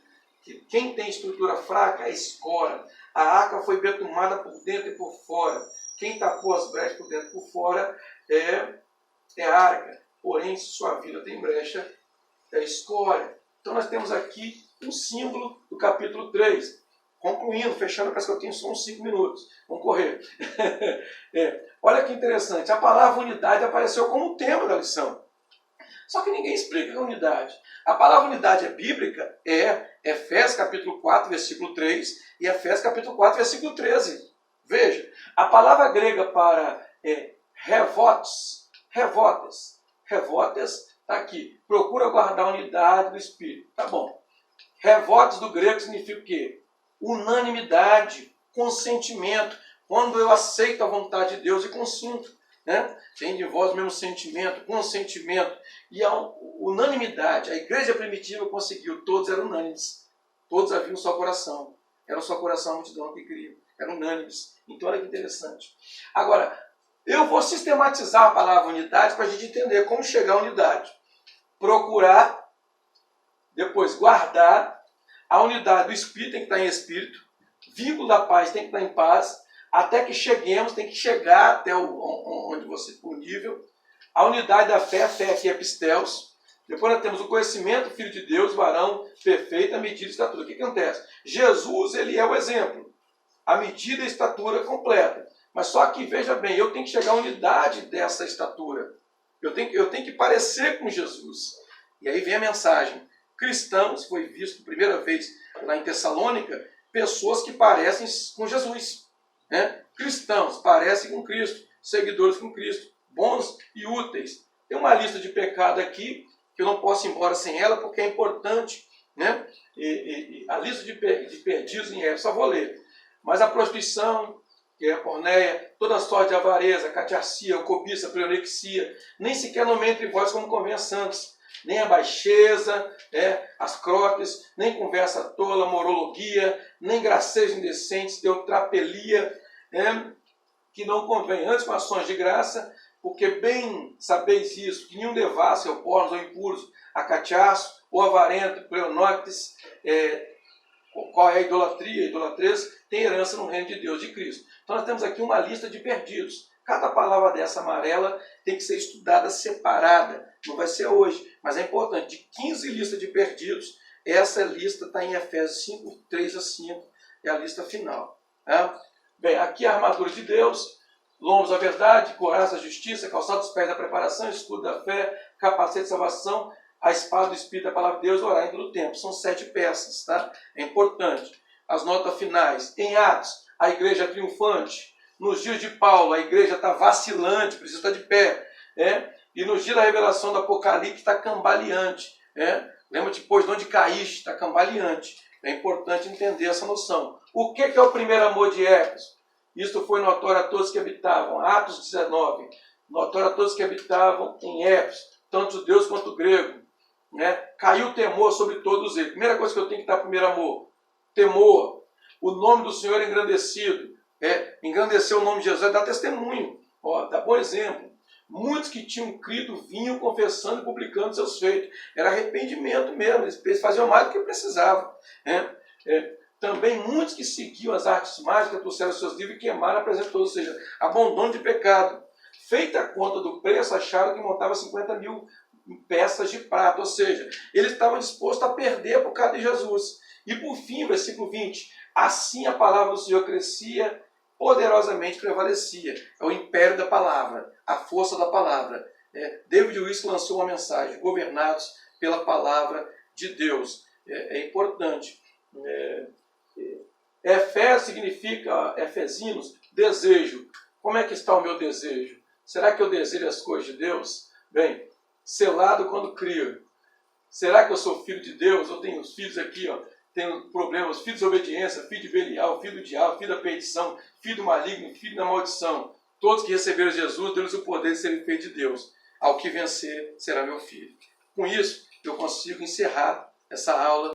Quem tem estrutura fraca é escora. A arca foi betumada por dentro e por fora. Quem tapou as brechas por dentro e por fora é arca. Porém, se sua vida tem brecha, é escória. Então nós temos aqui um símbolo do capítulo 3. Concluindo, fechando, parece que eu tenho só uns 5 minutos. Vamos correr. Olha que interessante. A palavra unidade apareceu como tema da lição. Só que ninguém explica a unidade. A palavra unidade é bíblica? É Efésios capítulo 4, versículo 3 e Efésios capítulo 4, versículo 13. Veja, a palavra grega para revotes está aqui. Procura guardar a unidade do Espírito. Tá bom. Revotes do grego significa o quê? Unanimidade, consentimento. Quando eu aceito a vontade de Deus e consinto. Tem de vós o mesmo sentimento, consentimento. E a unanimidade. A igreja primitiva conseguiu, todos eram unânimes. Todos haviam um só coração. Era um só coração a multidão que cria. Eram unânimes. Então olha que interessante. Agora, eu vou sistematizar a palavra unidade para a gente entender como chegar à unidade. Procurar, depois guardar. A unidade do Espírito tem que estar em Espírito. Vínculo da paz tem que estar em paz. Até que cheguemos, tem que chegar até o nível. A unidade da fé, a fé aqui é epistelos. Depois nós temos o conhecimento, Filho de Deus, varão, perfeita, medida e estatura. O que acontece? Jesus, ele é o exemplo. A medida e a estatura completa. Mas só que, veja bem, eu tenho que chegar à unidade dessa estatura. Eu tenho que parecer com Jesus. E aí vem a mensagem. Cristãos, foi visto primeira vez lá em Tessalônica, pessoas que parecem com Jesus. Cristãos parecem com Cristo, seguidores com Cristo, bons e úteis. Tem uma lista de pecado aqui, que eu não posso ir embora sem ela, porque é importante. A lista de perdidos em Éfeso, só vou ler. Mas a prostituição, que é a porneia, toda sorte de avareza, catearcia, cobiça, pleonexia, nem sequer nomeia entre vós como convém a santos. Nem a baixeza, as croques, nem conversa tola, morologia, nem gracejos indecentes, eutrapelia, que não convém. Antes com ações de graça, porque bem sabeis isso, que nenhum devasso, ou pornos, ou impuros, acateaço, ou avarento, pleonoctes, qual é a idolatria, idolatreza, tem herança no reino de Deus, de Cristo. Então nós temos aqui uma lista de perdidos. Cada palavra dessa amarela tem que ser estudada separada. Não vai ser hoje, mas é importante. De 15 listas de perdidos, essa lista está em Efésios 5, 3 a 5, é a lista final. Bem, aqui a armadura de Deus, lombos da verdade, couraça da justiça, calçado dos pés da preparação, escudo da fé, capacete de salvação, a espada do Espírito, a palavra de Deus, orar em todo o tempo. São 7 peças, tá? É importante. As notas finais. Em Atos, a igreja triunfante. Nos dias de Paulo, a igreja está vacilante, precisa estar de pé. E nos dias da revelação do Apocalipse, está cambaleante. Lembra-te, pois, de onde caíste, está cambaleante. É importante entender essa noção. O que é o primeiro amor de Éfeso? Isto foi notório a todos que habitavam. Atos 19. Notório a todos que habitavam em Éfeso, tanto judeus quanto grego. Caiu o temor sobre todos eles. Primeira coisa que eu tenho que estar primeiro amor. Temor. O nome do Senhor é engrandecido. Engrandecer o nome de Jesus é dar testemunho. Dá bom exemplo. Muitos que tinham crido vinham confessando e publicando seus feitos. Era arrependimento mesmo. Eles faziam mais do que precisavam. Também muitos que seguiam as artes mágicas trouxeram seus livros e queimaram a presença de todos. Ou seja, abandono de pecado. Feita a conta do preço, acharam que montava 50.000 peças de prata. Ou seja, eles estavam dispostos a perder por causa de Jesus. E por fim, versículo 20. Assim a palavra do Senhor crescia, poderosamente prevalecia. É o império da palavra, a força da palavra. David Wilson lançou uma mensagem, governados pela palavra de Deus. É importante. Efésio significa, efesinos, desejo. Como é que está o meu desejo? Será que eu desejo as coisas de Deus? Bem, selado quando crio. Será que eu sou filho de Deus? Eu tenho os filhos aqui, ó, tenho problemas, filho de obediência, filho de Belial, filho do diabo, filho da perdição, filho do maligno, filho da maldição. Todos que receberam Jesus, deu-lhes o poder de serem feitos de Deus. Ao que vencer, será meu filho. Com isso, eu consigo encerrar essa aula